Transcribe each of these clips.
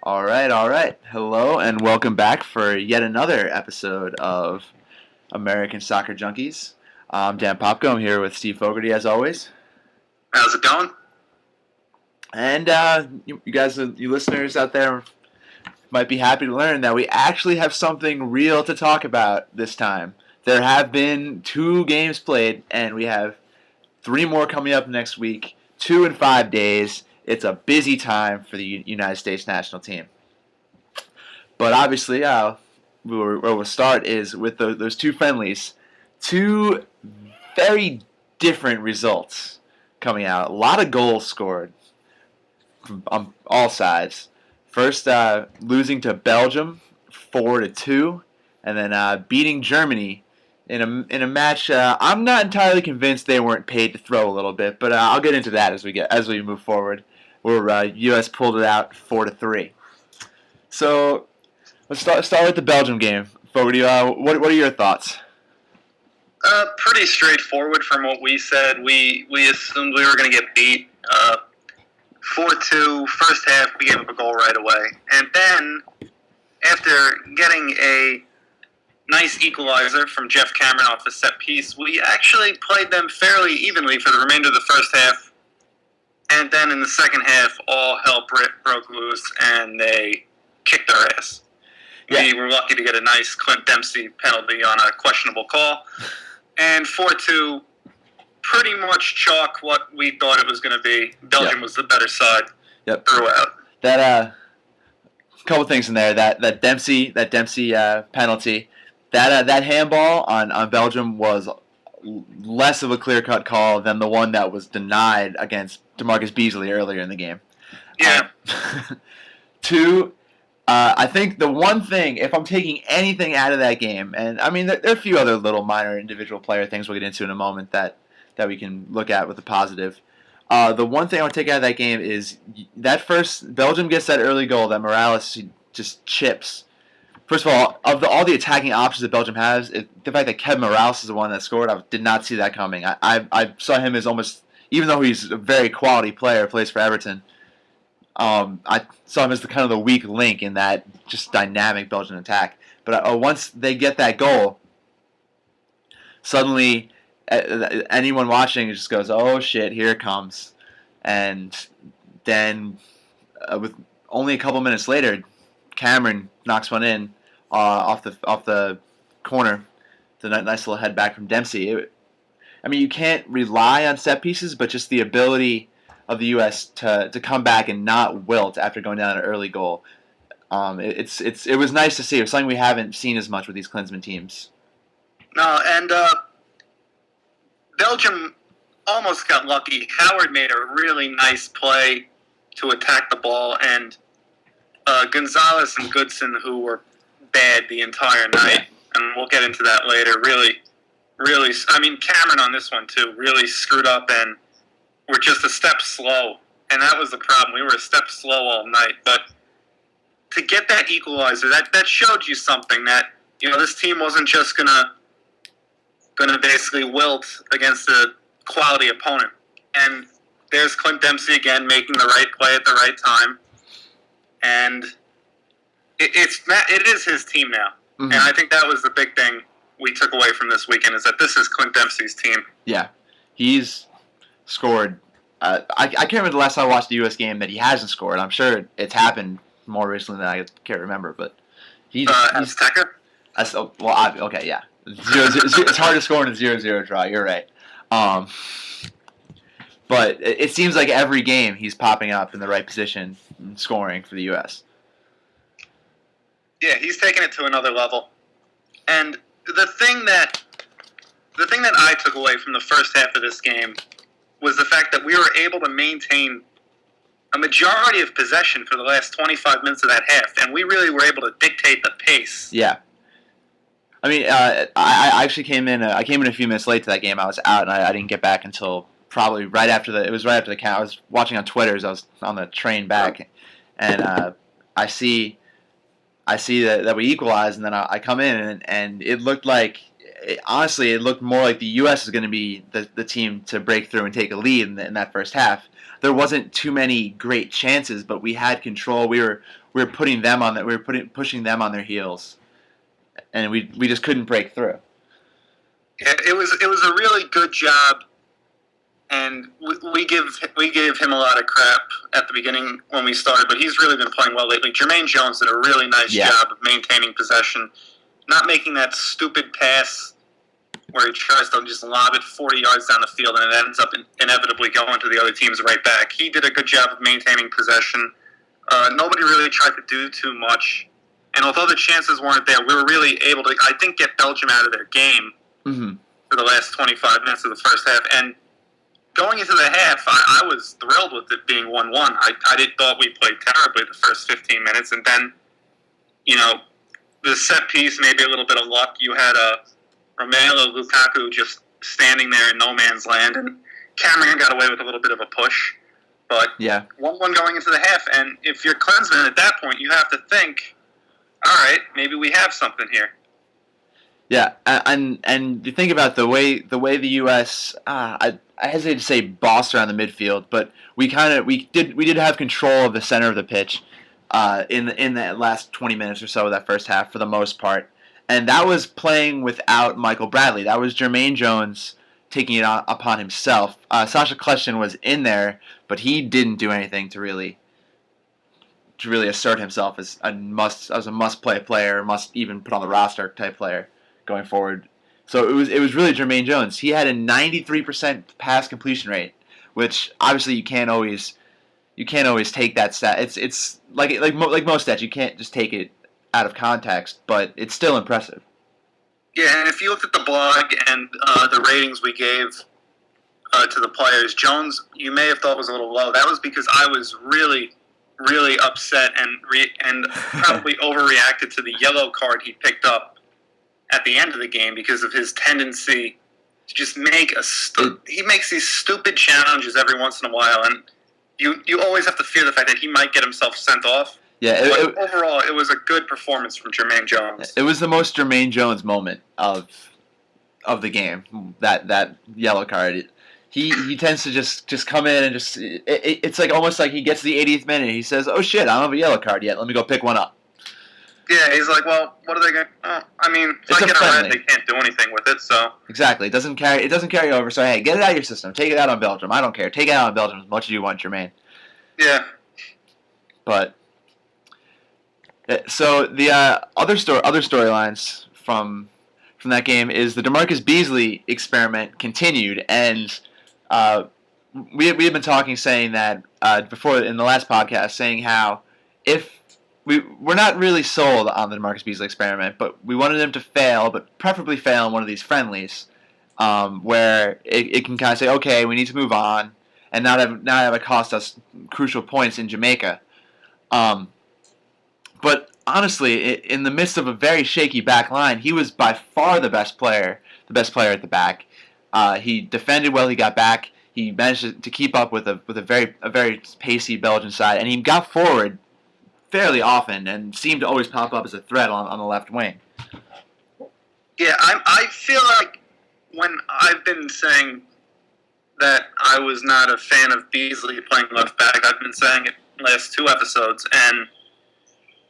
All right, all right. Hello and welcome back for yet another episode of American Soccer Junkies. I'm Dan Popko. I'm here with Steve Fogarty as always. How's it going? And you guys, you listeners out there, might be happy to learn that we actually have something real to talk about this time. There have been 2 games played, and we have 3 more coming up next week. 2 in 5 days. It's a busy time for the United States national team. But obviously, where we'll start is with those 2 friendlies. 2 very different results coming out. A lot of goals scored on all sides. First, losing to Belgium 4-2, and then beating Germany in a match. I'm not entirely convinced they weren't paid to throw a little bit, but I'll get into that as we move forward. Where U.S. pulled it out 4-3. So let's start with the Belgium game. Fogarty, what are your thoughts? Pretty straightforward from what we said. We assumed we were going to get beat 4-2. First half, we gave up a goal right away. And then, after getting a nice equalizer from Jeff Cameron off a set piece, we actually played them fairly evenly for the remainder of the first half. And then in the second half, all hell broke loose, and they kicked our ass. Yeah. We were lucky to get a nice Clint Dempsey penalty on a questionable call. And 4-2, pretty much chalk what we thought it was going to be. Belgium was the better side throughout. That couple things in there. That Dempsey penalty. That handball on Belgium was less of a clear-cut call than the one that was denied against DeMarcus Beasley earlier in the game. Yeah. 2, I think the one thing, if I'm taking anything out of that game, and I mean there are a few other little minor individual player things we'll get into in a moment that we can look at with a positive. The one thing I would take out of that game is that first Belgium gets that early goal that Morales just chips. First of all the attacking options that Belgium has, the fact that Kevin Morales is the one that scored, I did not see that coming. I saw him as almost, even though he's a very quality player, plays for Everton, I saw him as the weak link in that just dynamic Belgian attack. But once they get that goal, suddenly anyone watching just goes, "Oh shit, here it comes!" And then with only a couple minutes later, Cameron knocks one in off the corner. The nice little head back from Dempsey. You can't rely on set pieces, but just the ability of the U.S. to come back and not wilt after going down an early goal. It was nice to see. It was something we haven't seen as much with these Klinsmann teams. No, and Belgium almost got lucky. Howard made a really nice play to attack the ball, and Gonzalez and Goodson, who were bad the entire night, and we'll get into that later, really, Cameron on this one too, really screwed up, and we're just a step slow, and that was the problem. We were a step slow all night, but to get that equalizer, that showed you something, that this team wasn't just gonna basically wilt against a quality opponent. And there's Clint Dempsey again making the right play at the right time, and it is his team now. Mm-hmm. And I think that was the big thing we took away from this weekend, is that this is Clint Dempsey's team. Yeah, he's scored. I can't remember the last time I watched the U.S. game that he hasn't scored. I'm sure it's happened more recently than I can't remember, but he's Azteca? Okay, yeah. It's hard to score in a 0-0 draw. You're right. But it seems like every game he's popping up in the right position and scoring for the U.S. Yeah, he's taking it to another level. And the thing that I took away from the first half of this game was the fact that we were able to maintain a majority of possession for the last 25 minutes of that half, and we really were able to dictate the pace. Yeah. I actually came in a few minutes late to that game. I was out, and I didn't get back until probably right after the count. I was watching on Twitter as I was on the train back, and I see that we equalized, and then I come in, and it looked like honestly, it looked more like the U.S. is going to be the team to break through and take a lead in that first half. There wasn't too many great chances, but we had control. We were putting them on that. We were pushing them on their heels, and we just couldn't break through. Yeah, it was a really good job, and we give him a lot of crap at the beginning when we started, but he's really been playing well lately. Jermaine Jones did a really nice job of maintaining possession, not making that stupid pass where he tries to just lob it 40 yards down the field and it ends up inevitably going to the other team's right back. He did a good job of maintaining possession. Nobody really tried to do too much. And although the chances weren't there, we were really able to, I think, get Belgium out of their game for the last 25 minutes of the first half. And going into the half, I was thrilled with it being 1-1. I didn't thought we played terribly the first 15 minutes. And then, the set piece, maybe a little bit of luck. You had Romelu Lukaku just standing there in no man's land, and Cameron got away with a little bit of a push. But 1-1 going into the half, and if you're Klinsmann at that point, you have to think, all right, maybe we have something here. Yeah, and you think about the way the U.S. I hesitate to say bossed around the midfield, but we did have control of the center of the pitch in that last 20 minutes or so of that first half for the most part, and that was playing without Michael Bradley. That was Jermaine Jones taking it upon himself. Sasha Kljestan was in there, but he didn't do anything to really assert himself as a must play player, must even put on the roster type player going forward. So it was really Jermaine Jones. He had a 93% pass completion rate, which obviously you can't always take that stat. It's like most stats, you can't just take it out of context, but it's still impressive. Yeah, and if you looked at the blog and the ratings we gave to the players, Jones, you may have thought was a little low. That was because I was really, really upset and probably overreacted to the yellow card he picked up at the end of the game because of his tendency to just he makes these stupid challenges every once in a while, and you always have to fear the fact that he might get himself sent off. Yeah, overall, it was a good performance from Jermaine Jones. It was the most Jermaine Jones moment of the game. That yellow card. He tends to just come in and just it's like almost like he gets the 80th minute. He says, "Oh shit, I don't have a yellow card yet. Let me go pick one up." Yeah, he's like, "Well, what are they going? I mean, if I get a red, they can't do anything with it." So exactly, it doesn't carry over. So hey, get it out of your system. Take it out on Belgium. I don't care. Take it out on Belgium as much as you want, Jermaine. Yeah, but. So the other storylines from that game is the DeMarcus Beasley experiment continued, and we had been talking, saying that before in the last podcast, saying how if we're not really sold on the DeMarcus Beasley experiment, but we wanted him to fail, but preferably fail in one of these friendlies, where it can kind of say, okay, we need to move on, and not have it cost us crucial points in Jamaica. But honestly, in the midst of a very shaky back line, he was by far the best player at the back. He defended well. He got back. He managed to keep up with a very pacey Belgian side, and he got forward fairly often and seemed to always pop up as a threat on the left wing. Yeah, I feel like when I've been saying that I was not a fan of Beasley playing left back, I've been saying it last 2 episodes, and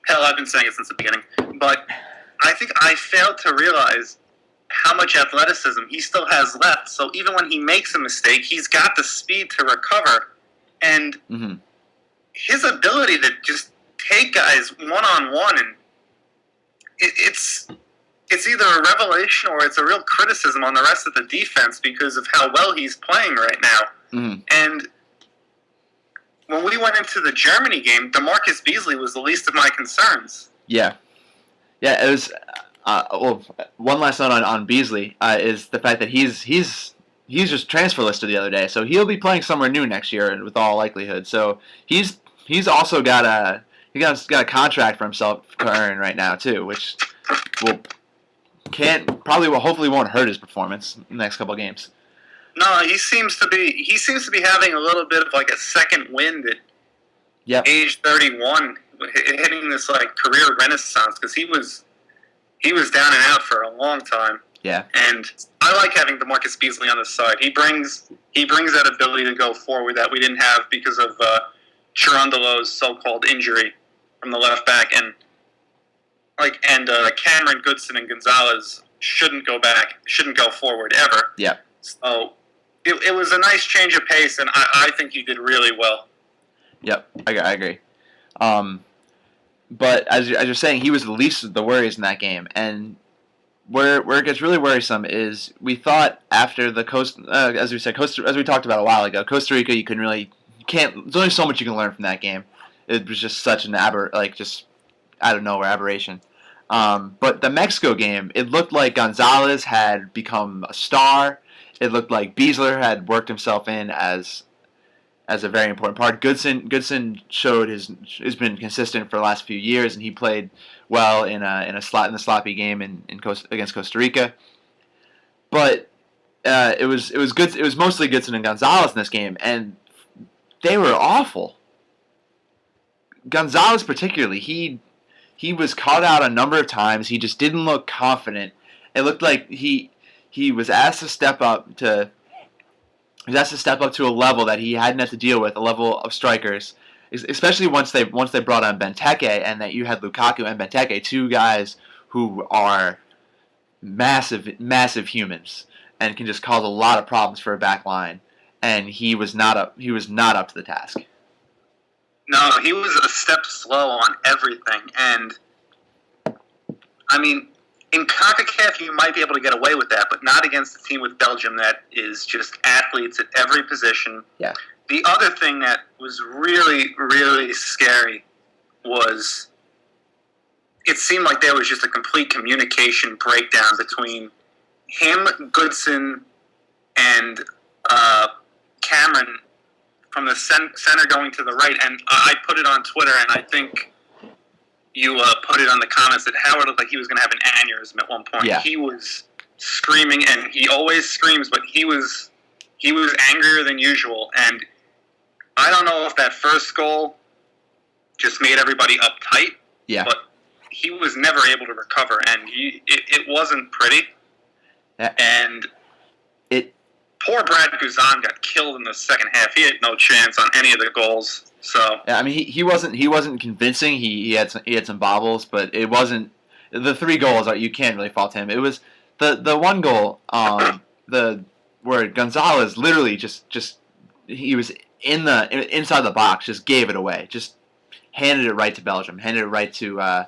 hell, I've been saying it since the beginning. But I think I failed to realize how much athleticism he still has left. So even when he makes a mistake, he's got the speed to recover. And his ability to just take guys one-on-one, and it's either a revelation or it's a real criticism on the rest of the defense because of how well he's playing right now. And when we went into the Germany game, DeMarcus Beasley was the least of my concerns. Yeah, it was. Well, one last note on Beasley is the fact that he's just transfer listed the other day, so he'll be playing somewhere new next year with all likelihood. So he's also got a contract for himself to earn right now too, which hopefully won't hurt his performance in the next couple of games. No, he seems to be having a little bit of like a second wind at age 31, hitting this like career renaissance, because he was down and out for a long time. Yeah. And I like having DeMarcus Beasley on the side. He brings that ability to go forward that we didn't have because of Cherundolo's so-called injury from the left back, and Cameron, Goodson, and Gonzalez shouldn't go forward ever. Yeah. So it was a nice change of pace, and I think he did really well. Yep, I agree. But as you're saying, he was the least of the worries in that game, and where it gets really worrisome is we thought after the as we talked about a while ago, Costa Rica there's only so much you can learn from that game. It was just such an just out of nowhere aberration. But the Mexico game, it looked like Gonzalez had become a star. It looked like Beasler had worked himself in as a very important part. Goodson showed has been consistent for the last few years, and he played well in the sloppy game against Costa Rica. But it was good. It was mostly Goodson and Gonzalez in this game, and they were awful. Gonzalez particularly, he was caught out a number of times. He just didn't look confident. It looked like he was asked to step up to. He was asked to step up to a level that he hadn't had to deal with, a level of strikers, especially once they brought on Benteke, and that you had Lukaku and Benteke, two guys who are massive humans and can just cause a lot of problems for a back line. And he was not up to the task. No, he was a step slow on everything, and I mean, in CONCACAF, you might be able to get away with that, but not against a team with Belgium that is just athletes at every position. Yeah. The other thing that was really, really scary was it seemed like there was just a complete communication breakdown between him, Goodson, and Cameron from the center going to the right. And I put it on Twitter, and I think you put it on the comments that Howard looked like he was going to have an aneurysm at one point. Yeah. He was screaming, and he always screams, but he was angrier than usual. And I don't know if that first goal just made everybody uptight. Yeah. But he was never able to recover, and it wasn't pretty. Yeah. And poor Brad Guzan got killed in the second half. He had no chance on any of the goals. So yeah, I mean, he wasn't convincing. He had some bobbles, but it wasn't the 3 goals. You can't really fault him. It was the one goal, where Gonzalez literally just he was inside the box, just gave it away, just handed it right to Belgium, handed it right to I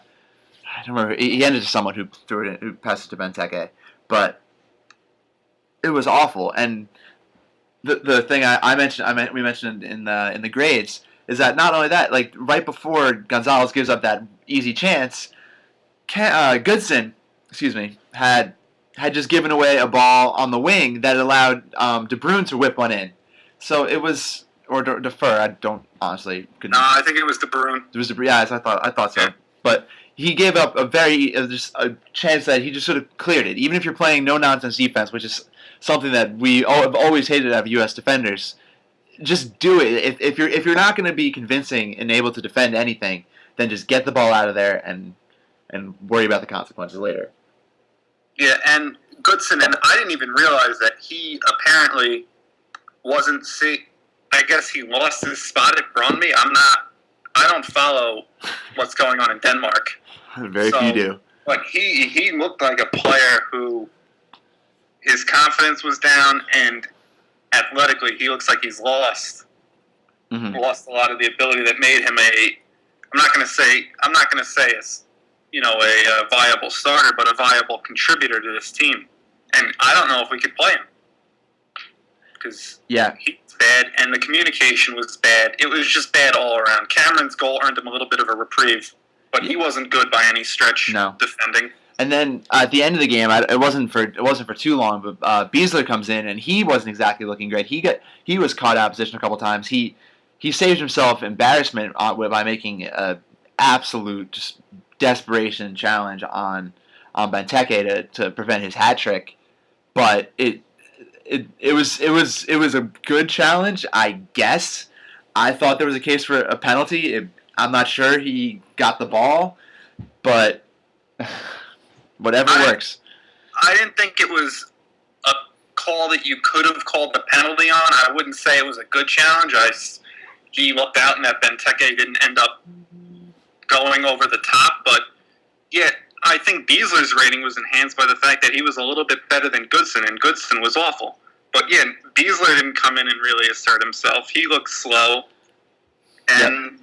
don't remember. He handed it to someone who threw it in, who passed it to Benteke, but it was awful. And the thing we mentioned in the grades is that not only that, like right before Gonzalez gives up that easy chance, Goodson, had just given away a ball on the wing that allowed De Bruyne to whip one in. So it was, or defer. I don't honestly. No, I think it was De Bruyne. It was De Bruyne. Yeah, I thought so. But he gave up just a chance that he just sort of cleared it. Even if you're playing no nonsense defense, which is something that we have always hated out of U.S. defenders, just do it. If you're not going to be convincing and able to defend anything, then just get the ball out of there and worry about the consequences later. Yeah, and Goodson, and I didn't even realize that he apparently wasn't sick. I guess he lost his spot at Brøndby. I don't follow what's going on in Denmark. Very few do. But he looked like a player who his confidence was down, and athletically he looks like he's lost a lot of the ability that made him I'm not going to say a viable starter, but a viable contributor to this team. And I don't know if we could play him because he's bad, and the communication was bad. It was just bad all around. Cameron's goal earned him a little bit of a reprieve, but he wasn't good by any stretch defending. And then at the end of the game, it wasn't for too long, but Beasler comes in, and he wasn't exactly looking great. He was caught out of position a couple times. He saved himself embarrassment by making an absolute just desperation challenge on Benteke to prevent his hat trick. But it was a good challenge, I guess. I thought there was a case for a penalty. I'm not sure he got the ball, but whatever works. I didn't think it was a call that you could have called the penalty on. I wouldn't say it was a good challenge. He looked out and that Benteke didn't end up going over the top. But, yeah, I think Beasler's rating was enhanced by the fact that he was a little bit better than Goodson, and Goodson was awful. But, yeah, Beasler didn't come in and really assert himself. He looked slow. And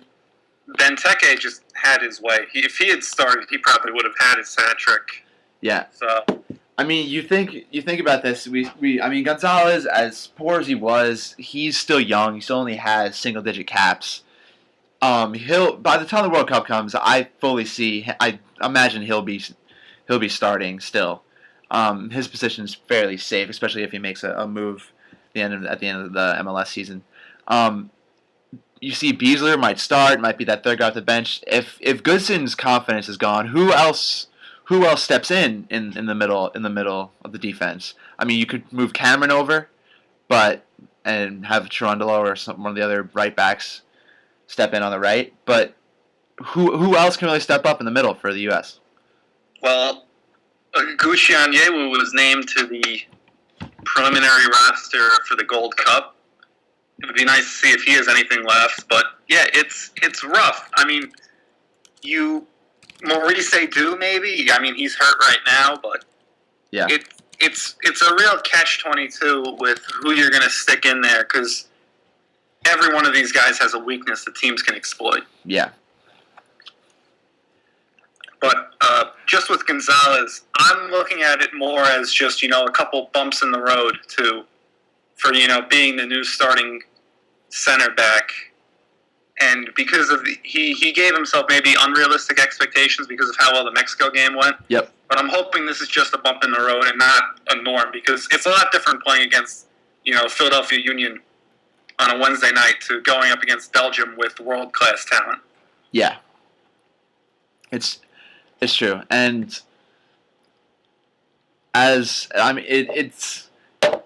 Benteke just had his way. If he had started, he probably would have had his hat trick. Yeah. So, I mean, you think about this. I mean, Gonzalez, as poor as he was, he's still young. He still only has single-digit caps. He'll, by the time the World Cup comes, I imagine he'll be starting still. His position is fairly safe, especially if he makes a move at the end of the MLS season. You see, Beasler might start, might be that third guy off the bench. If Goodson's confidence is gone, who else steps in the middle of the defense? I mean, you could move Cameron over, and have Cherundolo or one of the other right backs step in on the right. But who else can really step up in the middle for the U.S.? Well, Gushianyewu was named to the preliminary roster for the Gold Cup. It would be nice to see if he has anything left. But, yeah, it's rough. I mean, Maurice Edu, maybe? I mean, he's hurt right now, but yeah, it's a real catch-22 with who you're going to stick in there, because every one of these guys has a weakness that teams can exploit. Yeah. But just with Gonzalez, I'm looking at it more as just, a couple bumps in the road for being the new starting center back. And because of he gave himself maybe unrealistic expectations because of how well the Mexico game went. Yep. But I'm hoping this is just a bump in the road and not a norm, because it's a lot different playing against, Philadelphia Union on a Wednesday night to going up against Belgium with world-class talent. Yeah. It's true. And it's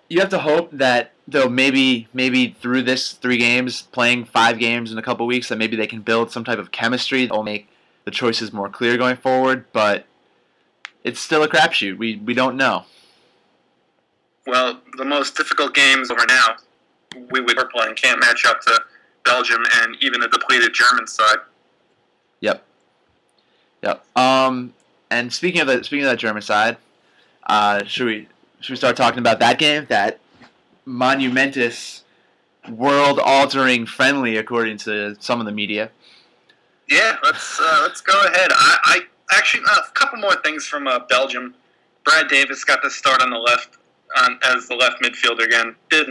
you have to hope that though maybe through this 3 games, playing 5 games in a couple weeks, that maybe they can build some type of chemistry that will make the choices more clear going forward. But it's still a crapshoot. We don't know. Well, the most difficult games over now we're playing can't match up to Belgium and even a depleted German side. Yep. And speaking of that German side, should we start talking about that game? That monumentous, world-altering friendly, according to some of the media. Yeah, let's go ahead. I actually a couple more things from Belgium. Brad Davis got the start on the left as the left midfielder again. Did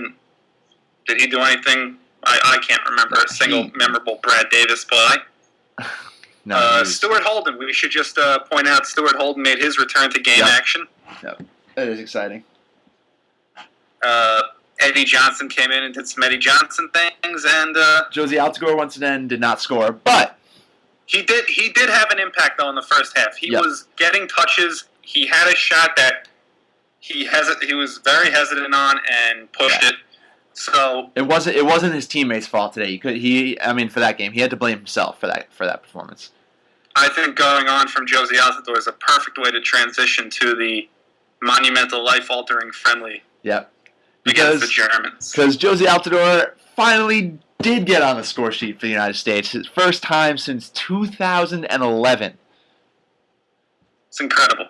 he do anything? I can't remember a single memorable Brad Davis play. No. Stuart Holden. We should just point out Stuart Holden made his return to game action. Yep. That is exciting. Eddie Johnson came in and did some Eddie Johnson things, and Josie Altidore once again did not score, but he did have an impact though in the first half. He was getting touches. He had a shot that he was very hesitant on and pushed it. So it wasn't his teammates' fault today. For that game, he had to blame himself for that performance. I think going on from Josie Altidore is a perfect way to transition to the monumental, life-altering friendly. Yep. Against the Germans. Because Josie Altidore finally did get on the score sheet for the United States. His first time since 2011. It's incredible.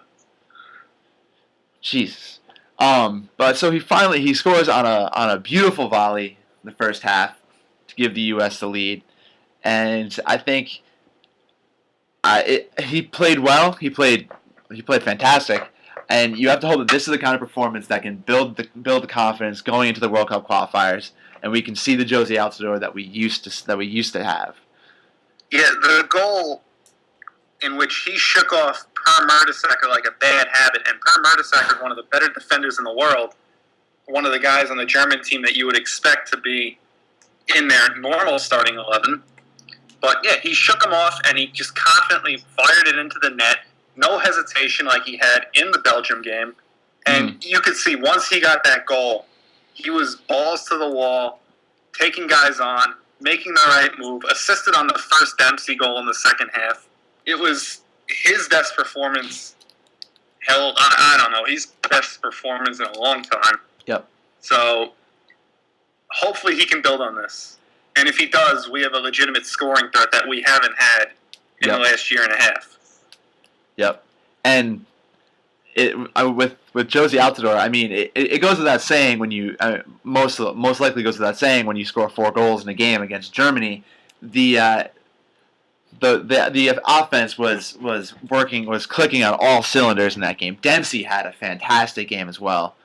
Jesus. But so he scores on a beautiful volley in the first half to give the U.S. the lead. And I think he played well. He played fantastic. And you have to hope that this is the kind of performance that can build the confidence going into the World Cup qualifiers, and we can see the Josie Altidore that we used to have. Yeah, the goal in which he shook off Per Mertesacker like a bad habit, and Per Mertesacker is one of the better defenders in the world, one of the guys on the German team that you would expect to be in their normal starting 11. But yeah, he shook him off, and he just confidently fired it into the net. No hesitation like he had in the Belgium game. And you could see once he got that goal, he was balls to the wall, taking guys on, making the right move, assisted on the first Dempsey goal in the second half. It was his best performance, hell, I don't know. He's best performance in a long time. Yep. So hopefully he can build on this. And if he does, we have a legitimate scoring threat that we haven't had in the last year and a half. Yep. And with Josie Altidore, I mean, it goes without saying when you most likely goes without saying when you score 4 goals in a game against Germany, the offense was clicking on all cylinders in that game. Dempsey had a fantastic game as well.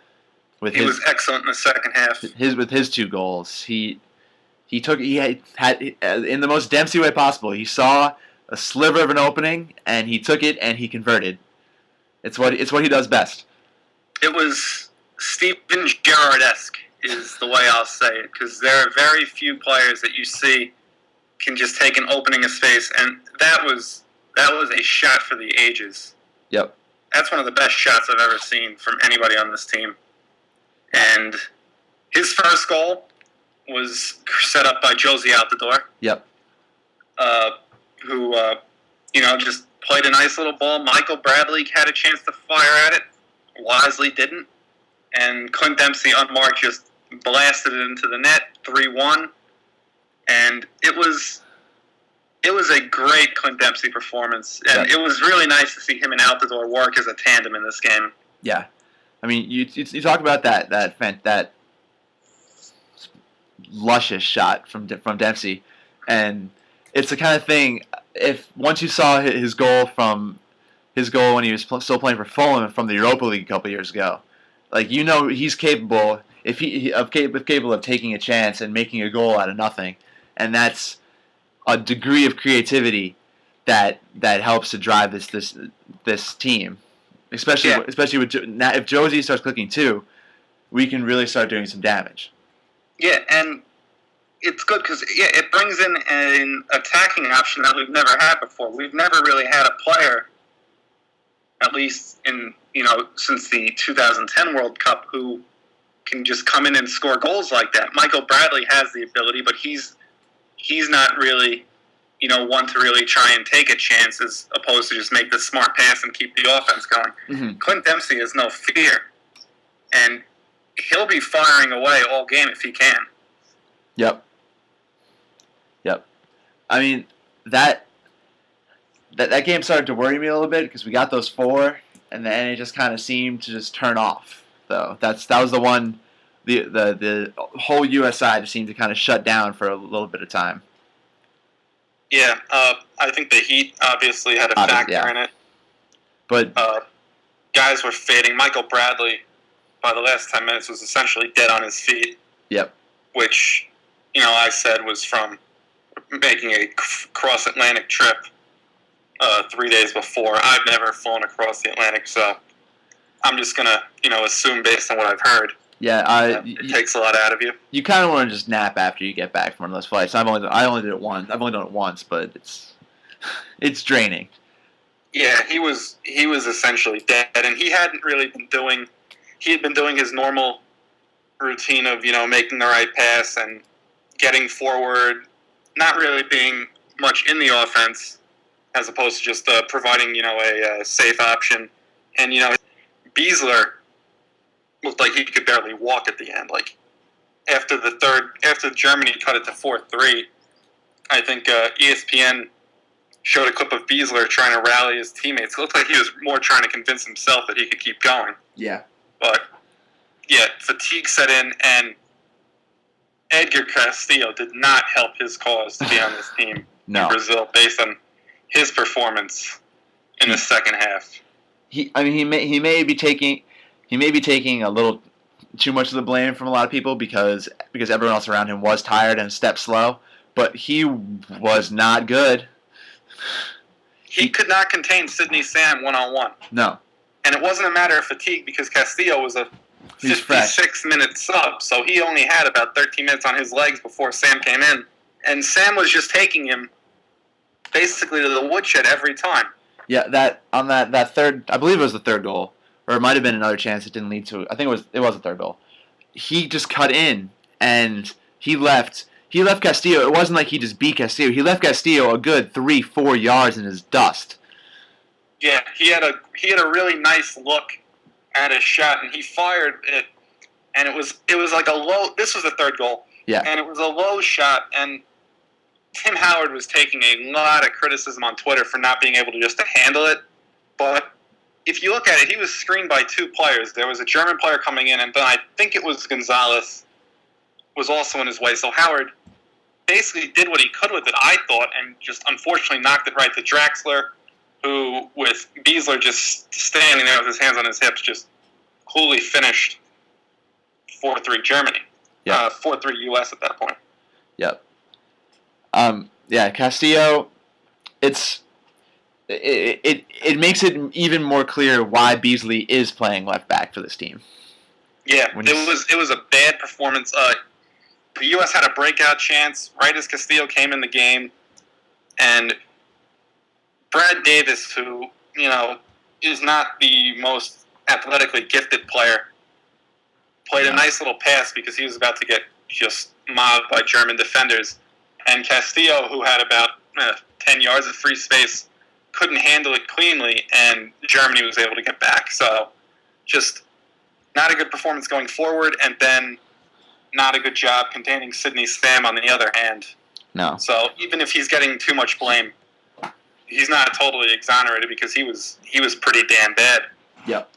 He was excellent in the second half. With his 2 goals, he had in the most Dempsey way possible. He saw a sliver of an opening and he took it and he converted. It's what he does best. It was Steven Gerrard-esque, is the way I'll say it, because there are very few players that you see can just take an opening of space, and that was a shot for the ages. Yep. That's one of the best shots I've ever seen from anybody on this team. And his first goal was set up by Josie Altidore. Yep. Who just played a nice little ball. Michael Bradley had a chance to fire at it. Wisely didn't. And Clint Dempsey, unmarked, just blasted it into the net, 3-1. And it was a great Clint Dempsey performance. And it was really nice to see him and Altidore work as a tandem in this game. Yeah. I mean, you talk about that luscious shot from Dempsey, and it's the kind of thing. If once you saw his goal when he was still playing for Fulham from the Europa League a couple years ago, like he's capable capable of taking a chance and making a goal out of nothing, and that's a degree of creativity that helps to drive this team. Especially with if Josie starts clicking too, we can really start doing some damage. Yeah, and it's good because it brings in an attacking option that we've never had before. We've never really had a player, at least since the 2010 World Cup, who can just come in and score goals like that. Michael Bradley has the ability, but he's not really one to really try and take a chance as opposed to just make the smart pass and keep the offense going. Mm-hmm. Clint Dempsey has no fear, and he'll be firing away all game if he can. Yep. I mean, that game started to worry me a little bit because we got those 4, and then it just kind of seemed to just turn off. Though that was the one, the whole U.S. side seemed to kind of shut down for a little bit of time. Yeah, I think the heat obviously had a factor in it. But guys were fading. Michael Bradley, by the last 10 minutes, was essentially dead on his feet. Yep. Which, I said was from making a cross-Atlantic trip 3 days before. I've never flown across the Atlantic, so I'm just going to, assume based on what I've heard. Yeah, it takes a lot out of you. You kind of want to just nap after you get back from one of those flights. I only did it once. I've only done it once, but it's draining. Yeah, he was essentially dead, and he hadn't really been doing. He had been doing his normal routine of making the right pass and getting forward, not really being much in the offense, as opposed to just providing a safe option. And Beasler looked like he could barely walk at the end. Like after Germany cut it to 4-3, I think ESPN showed a clip of Beasler trying to rally his teammates. It looked like he was more trying to convince himself that he could keep going. Yeah. But yeah, fatigue set in, and Edgar Castillo did not help his cause to be on this team in Brazil based on his performance in the second half. He may be taking a little too much of the blame from a lot of people because everyone else around him was tired and a step slow, but he was not good. He could not contain Sidney Sam one-on-one. No. And it wasn't a matter of fatigue because Castillo was a 56-minute sub, so he only had about 13 minutes on his legs before Sam came in. And Sam was just taking him basically to the woodshed every time. Yeah, that third, I believe it was the third goal, or it might have been another chance it didn't lead to. I think it was the third goal. He just cut in and he left Castillo. It wasn't like he just beat Castillo. He left Castillo a good 3-4 yards in his dust. Yeah, he had a really nice look at his shot, and he fired it, and it was like a low. This was the third goal. Yeah. And it was a low shot, and Tim Howard was taking a lot of criticism on Twitter for not being able to just handle it. But if you look at it, he was screened by two players. There was a German player coming in, and then I think it was Gonzalez was also in his way. So Howard basically did what he could with it, I thought, and just unfortunately knocked it right to Draxler, who, with Beasler just standing there with his hands on his hips, just coolly finished 4-3 Germany. Yeah. 4-3 U.S. at that point. Yep. Yeah, Castillo, it makes it even more clear why Beasley is playing left back for this team. Yeah, it was a bad performance. The U.S. had a breakout chance right as Castillo came in the game, and Brad Davis, who is not the most athletically gifted player, played a nice little pass because he was about to get just mobbed by German defenders. And Castillo, who had about 10 yards of free space, couldn't handle it cleanly, and Germany was able to get back. So just not a good performance going forward, and then not a good job containing Sidney Sam on the other hand. No. So even if he's getting too much blame, he's not totally exonerated because he was pretty damn bad. Yep.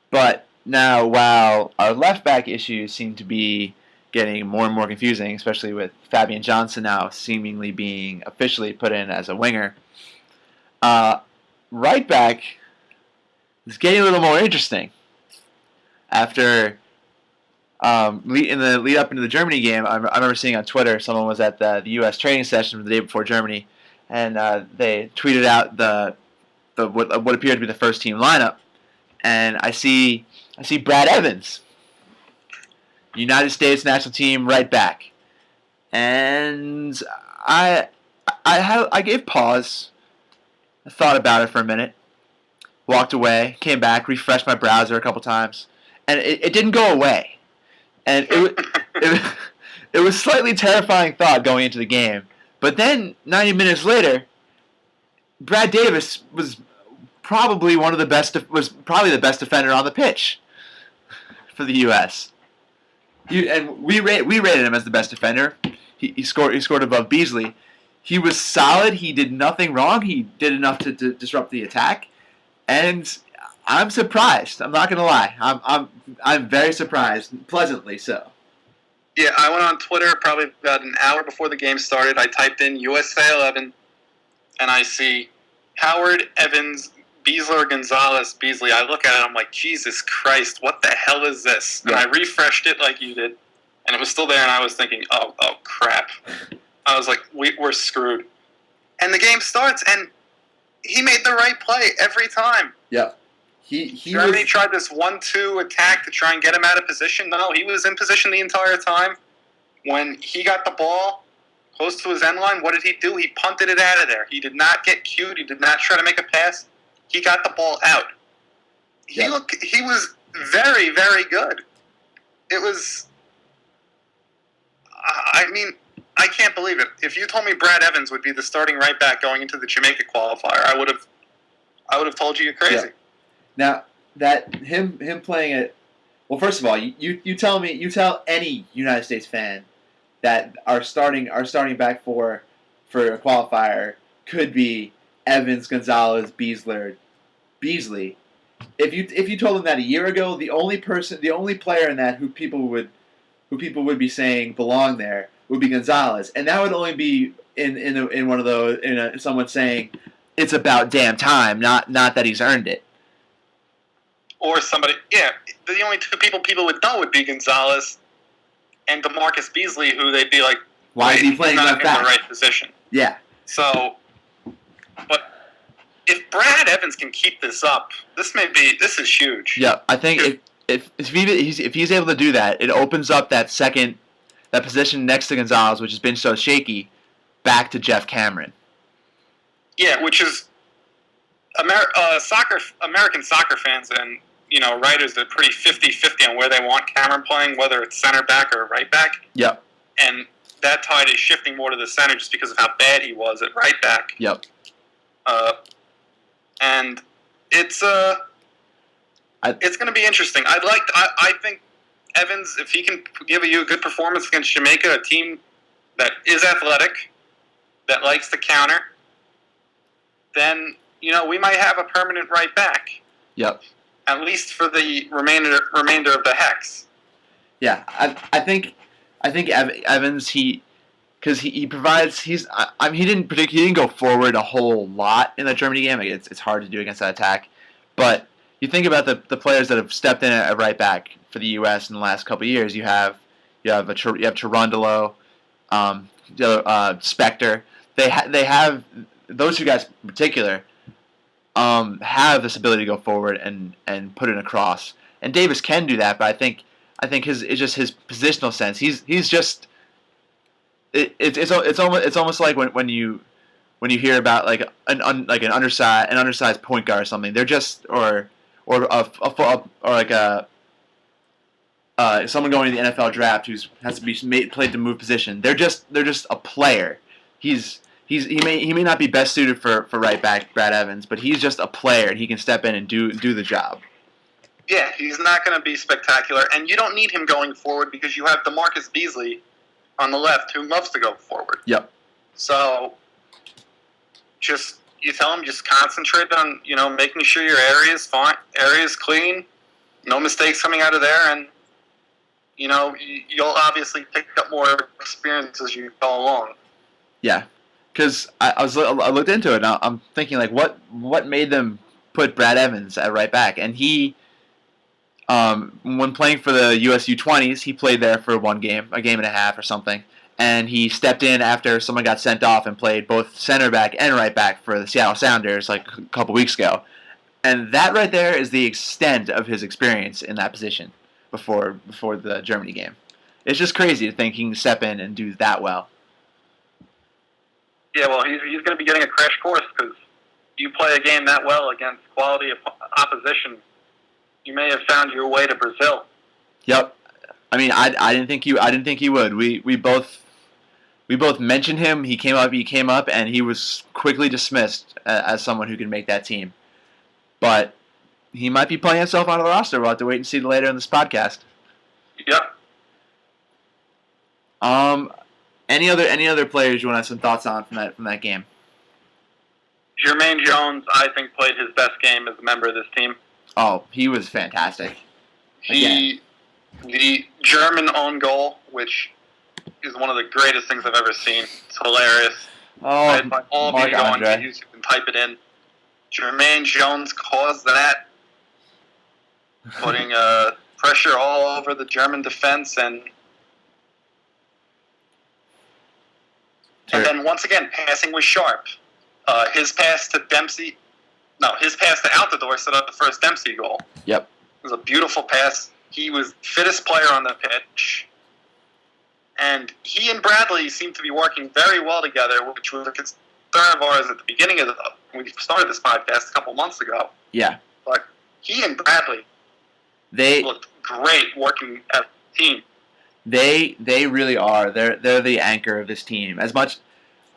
But now, while our left back issues seem to be getting more and more confusing, especially with Fabian Johnson now seemingly being officially put in as a winger, right back is getting a little more interesting. After in the lead up into the Germany game, I remember seeing on Twitter someone was at the U.S. training session the day before Germany, and they tweeted out what appeared to be the first team lineup, and I see Brad Evans, United States national team right back, and I gave pause, I thought about it for a minute, walked away, came back, refreshed my browser a couple times, and it didn't go away, and it was slightly terrifying thought going into the game. But then 90 minutes later, Brad Davis was probably the best defender on the pitch for the U.S. And we rated him as the best defender. He scored above Beasley. He was solid. He did nothing wrong. He did enough to disrupt the attack, and I'm surprised. I'm not gonna lie. I'm very surprised, pleasantly so. Yeah, I went on Twitter probably about an hour before the game started. I typed in USA 11, and I see Howard, Evans, Beasler, Gonzalez, Beasley. I look at it, I'm like, Jesus Christ, what the hell is this? Yeah. And I refreshed it like you did, and it was still there, and I was thinking, oh crap. I was like, we're screwed. And the game starts, and he made the right play every time. Yep. Germany tried this 1-2 attack to try and get him out of position. No, he was in position the entire time. When he got the ball close to his end line, what did he do? He punted it out of there. He did not get cute. He did not try to make a pass. He got the ball out. He was very, very good. It was, I can't believe it. If you told me Brad Evans would be the starting right back going into the Jamaica qualifier, I would have told you you're crazy. Yeah. Now that him playing it, well, first of all, you tell any United States fan that our starting back for a qualifier could be Evans, Gonzalez, Beasley. If you told them that a year ago, the only player in that who people would be saying belong there would be Gonzalez, and that would only be in one of those someone saying it's about damn time, not that he's earned it. Or somebody, yeah, the only two people would know would be Gonzalez and DeMarcus Beasley, who they'd be like, why is he playing not left in back? the right position? Yeah. So, but if Brad Evans can keep this up, this is huge. Yeah, I think if he's able to do that, it opens up that position next to Gonzalez, which has been so shaky, back to Jeff Cameron. Yeah, which is American soccer fans and writers are pretty 50-50 on where they want Cameron playing, whether it's center back or right back. Yep. And that tide is shifting more to the center just because of how bad he was at right back. Yep. and it's going to be interesting. I think Evans, if he can give you a good performance against Jamaica, a team that is athletic, that likes to counter, then we might have a permanent right back. Yep. At least for the remainder of the hex. Yeah, I think Evans because he provides he didn't go forward a whole lot in that Germany game. Like, it's hard to do against that attack, but you think about the players that have stepped in at right back for the U.S. in the last couple of years. You have Cherundolo, Spector. They have those two guys in particular have this ability to go forward and put it across. And Davis can do that, but I think it's just his positional sense. He's just it's almost like when you hear about like an undersized point guard or something. They're just or like someone going to the NFL draft who has to be played to move position. They're just a player. He may not be best suited for right back Brad Evans, but he's just a player and he can step in and do the job. Yeah, he's not going to be spectacular, and you don't need him going forward because you have DeMarcus Beasley on the left who loves to go forward. Yep. So you tell him just concentrate on making sure your area is fine, area is clean, no mistakes coming out of there, and you'll obviously pick up more experience as you go along. Yeah, because I looked into it. And I'm thinking like what made them put Brad Evans at right back, and he. When playing for the US U20s, he played there for a game and a half or something, and he stepped in after someone got sent off and played both center back and right back for the Seattle Sounders like a couple weeks ago. And that right there is the extent of his experience in that position before the Germany game. It's just crazy to think he can step in and do that well. Yeah, well, he's going to be getting a crash course because you play a game that well against quality opposition. You may have found your way to Brazil. Yep. I mean, I didn't think he would. We both mentioned him. He came up, and he was quickly dismissed as someone who can make that team. But he might be playing himself out of the roster. We'll have to wait and see later in this podcast. Yep. Any other players you want to have some thoughts on from that game? Jermaine Jones, I think, played his best game as a member of this team. Oh, he was fantastic. The German own goal, which is one of the greatest things I've ever seen. It's hilarious. Oh, all of you go on YouTube and type it in. Jermaine Jones caused that, putting pressure all over the German defense, and then once again, passing was sharp. His pass to Altidore set up the first Dempsey goal. Yep. It was a beautiful pass. He was the fittest player on the pitch. And he and Bradley seemed to be working very well together, which was a concern of ours at the beginning of when we started this podcast a couple months ago. Yeah. But he and Bradley looked great working as a team. They really are. They're the anchor of this team. As much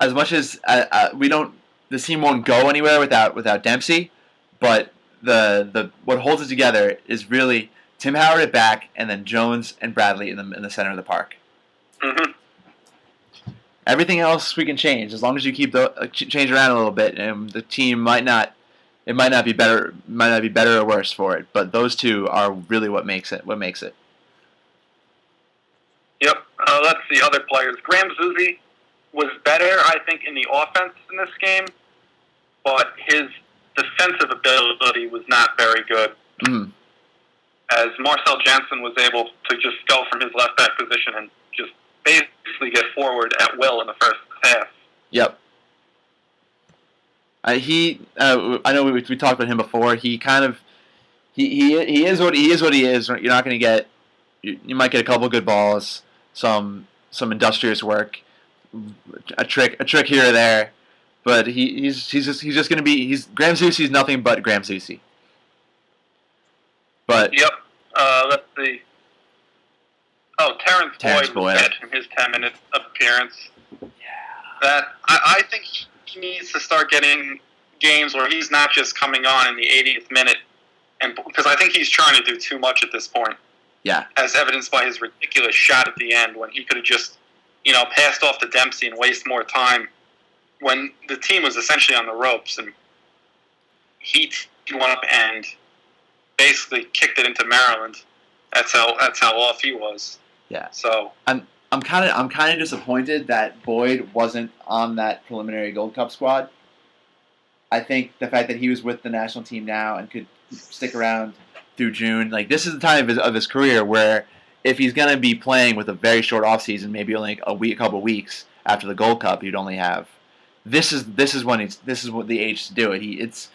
as this team won't go anywhere without Dempsey, but the what holds it together is really Tim Howard at back and then Jones and Bradley in the center of the park. Mm-hmm. Everything else we can change as long as you keep change around a little bit, and the team might not be better or worse for it, but those two are really what makes it. Yep. Let's see other players. Graham Zusi was better, I think, in the offense in this game, but his defensive ability was not very good. Mm-hmm. As Marcel Janssen was able to just go from his left back position and just basically get forward at will in the first half. Yep. I know we talked about him before. He kind of he is what he is. You're not going to get. You might get a couple good balls, some industrious work, a trick here or there, but he's just going to be Graham Zusi's nothing but Graham Zusi. But yep. Let's see. Oh, Terrence Boyd was bad in his 10-minute appearance. Yeah. That I think he needs to start getting games where he's not just coming on in the 80th minute, and because I think he's trying to do too much at this point. Yeah. As evidenced by his ridiculous shot at the end when he could have just, passed off to Dempsey and waste more time when the team was essentially on the ropes, and he went up and basically kicked it into Maryland. That's how off he was. Yeah. So I'm kind of disappointed that Boyd wasn't on that preliminary Gold Cup squad. I think the fact that he was with the national team now and could stick around through June, like this is the time of his career where if he's going to be playing with a very short off season, maybe only a couple of weeks after the Gold Cup, you'd only have this is what the age to do it.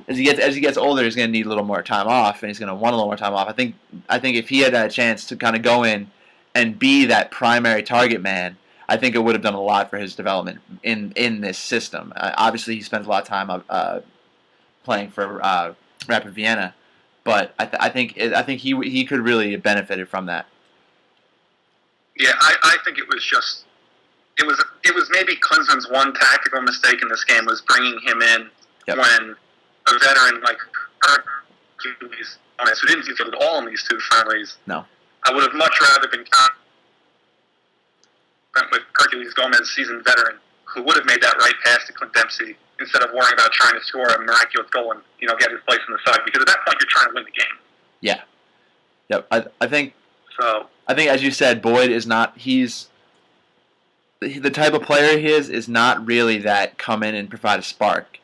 As he gets older, he's going to need a little more time off, and he's going to want a little more time off. I think if he had a chance to kind of go in and be that primary target man, I think it would have done a lot for his development in this system. Obviously, he spends a lot of time playing for Rapid Vienna, but I think he could really have benefited from that. Yeah, I think it was maybe Klinsmann's one tactical mistake in this game was bringing him in when a veteran like Hercules, who didn't do at all in these two friendlies. No, I would have much rather been with Hercules Gomez, seasoned veteran, who would have made that right pass to Clint Dempsey instead of worrying about trying to score a miraculous goal and get his place on the side. Because at that point, you're trying to win the game. Yeah. Yep. I think. So. I think, as you said, Boyd is not. He's the type of player he is not really that come in and provide a spark.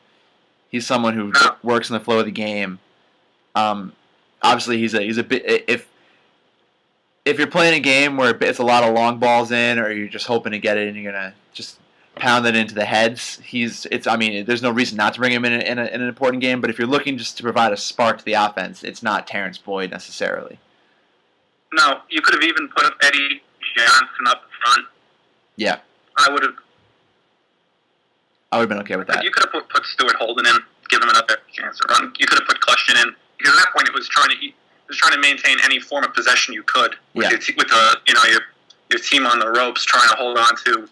He's someone who works in the flow of the game. Obviously, he's a bit. If you're playing a game where it's a lot of long balls in, or you're just hoping to get it and you're gonna just pound it into the heads, there's no reason not to bring him in an important game. But if you're looking just to provide a spark to the offense, it's not Terrence Boyd necessarily. No, you could have even put Eddie Johnson up front. Yeah. I would have been okay with that. You could have put Stuart Holden in, give him another chance to run. You could have put Klushton in, because at that point it was trying to maintain any form of possession you could with your team on the ropes, trying to hold on to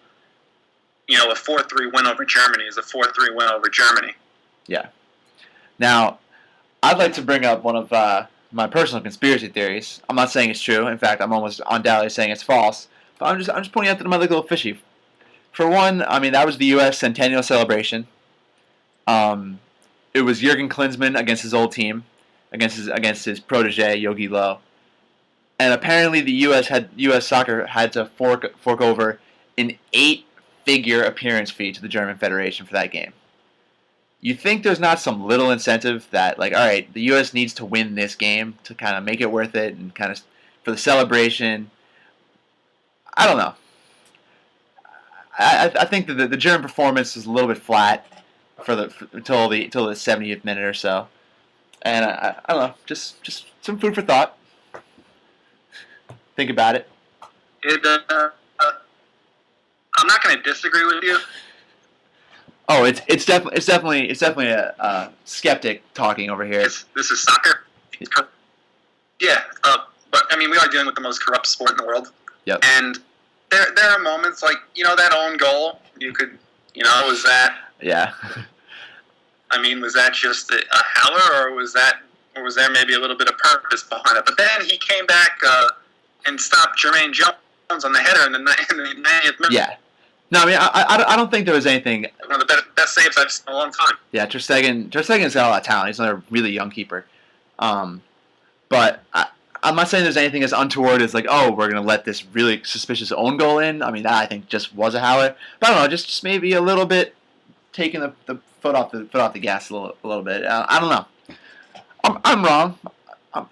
a 4-3 win over Germany is a 4-3 win over Germany. Yeah. Now, I'd like to bring up one of my personal conspiracy theories. I'm not saying it's true. In fact, I'm almost undoubtedly saying it's false. But I'm just pointing out that I'm a little fishy. For one, that was the U.S. Centennial celebration. It was Jurgen Klinsmann against his old team, against his protege Yogi Low, and apparently the U.S. Soccer had to fork over an 8-figure appearance fee to the German Federation for that game. You think there's not some little incentive that, like, all right, the U.S. needs to win this game to kind of make it worth it and kind of for the celebration? I don't know. I think that the German performance was a little bit flat until the 70th minute or so, and I don't know, just some food for thought. Think about it. I'm not going to disagree with you. Oh, it's definitely a skeptic talking over here. This is soccer. Yeah, but we are dealing with the most corrupt sport in the world. Yep. And there are moments like that own goal. You could was that? Yeah. Was that just a howler, or was there maybe a little bit of purpose behind it? But then he came back and stopped Jermaine Jones on the header in the 90th minute. Yeah. No, I don't think there was anything. One of the best saves I've seen in a long time. Yeah, Ter Stegen's got a lot of talent. He's another really young keeper. But I'm not saying there's anything as untoward as like, oh, we're going to let this really suspicious own goal in. That I think just was a howler. But I don't know, just maybe a little bit taking the foot off the gas a little bit. I don't know. I'm wrong.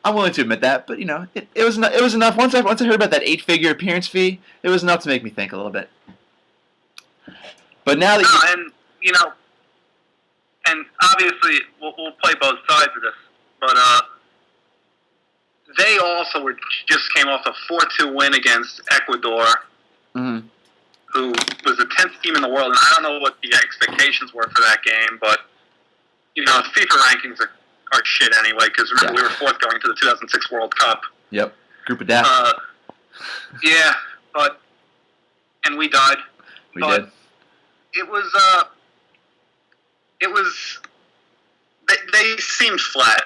I'm willing to admit that, but it was enough. Once I heard about that 8-figure appearance fee, it was enough to make me think a little bit. But now that and obviously we'll play both sides of this, but they also just came off a 4-2 win against Ecuador, mm-hmm. who was the 10th team in the world, and I don't know what the expectations were for that game, but FIFA rankings are shit anyway, because remember we were fourth going to the 2006 World Cup. Yep, group of death. Yeah, and we died. We did. It was they seemed flat.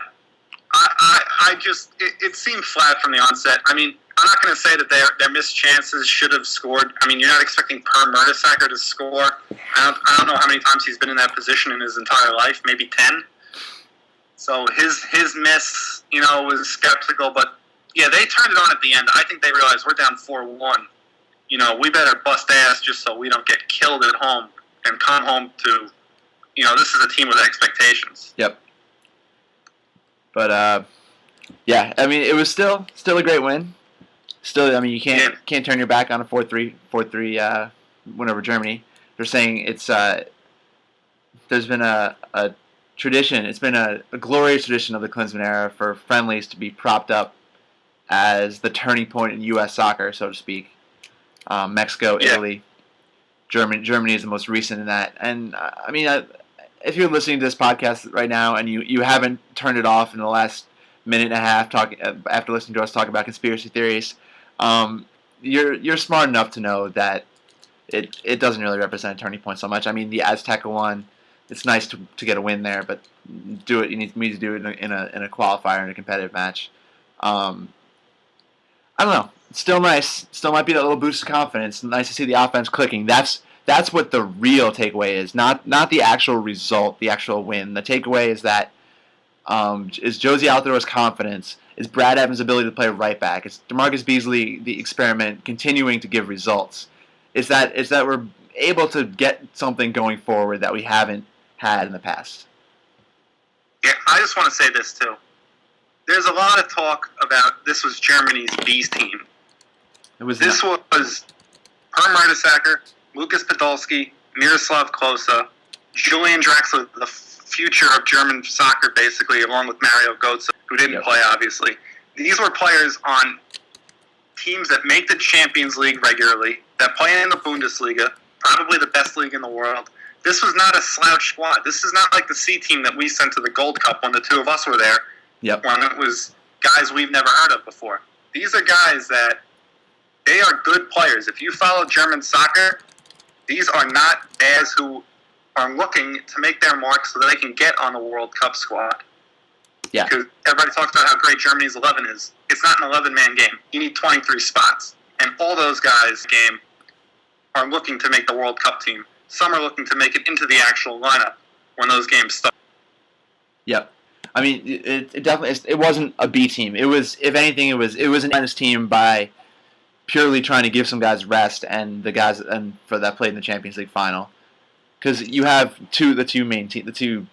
It seemed flat from the onset. I mean, I'm not going to say that their missed chances should have scored. I mean, you're not expecting Per Mertesacker to score. I don't know how many times he's been in that position in his entire life, maybe 10. So his miss, was skeptical. But, yeah, they turned it on at the end. I think they realized we're down 4-1. We better bust ass just so we don't get killed at home and come home to, this is a team with expectations. Yep. But, yeah, I mean, it was still a great win. Still, I mean, you can't turn your back on a 4-3 win over Germany. They're saying it's there's been a tradition. It's been a glorious tradition of the Klinsmann era for friendlies to be propped up as the turning point in U.S. soccer, so to speak. Mexico, Italy, Germany is the most recent in that. And I mean, if you're listening to this podcast right now and you haven't turned it off in the last minute and a half after listening to us talk about conspiracy theories, you're smart enough to know that it doesn't really represent a turning point so much. I mean, the Azteca one, it's nice to get a win there, but you need me to do it in a qualifier in a competitive match. I don't know. It's still nice. Still might be that little boost of confidence. Nice to see the offense clicking. That's what the real takeaway is. Not the actual result, the actual win. The takeaway is that is Josie Altidor's confidence, is Brad Evans' ability to play right back, is DeMarcus Beasley the experiment continuing to give results. Is that we're able to get something going forward that we haven't had in the past. Yeah, I just want to say this too. There's a lot of talk about this was Germany's B's team. This was Per Mertesacker, Lucas Podolski, Miroslav Klose, Julian Draxler, the future of German soccer, basically, along with Mario Götze, who didn't play, obviously. These were players on teams that make the Champions League regularly, that play in the Bundesliga, probably the best league in the world. This was not a slouch squad. This is not like the C team that we sent to the Gold Cup when the two of us were there. Yep. When it was guys we've never heard of before. These are guys that they are good players. If you follow German soccer, these are not guys who are looking to make their mark so that they can get on the World Cup squad. Yeah. Because everybody talks about how great Germany's 11 is. It's not an 11-man game. You need 23 spots. And all those guys game are looking to make the World Cup team. Some are looking to make it into the actual lineup when those games start. Yep. I mean, it definitely wasn't a B team. It was, if anything, it was an honest team by purely trying to give some guys rest and the guys for that played in the Champions League final. Because you have the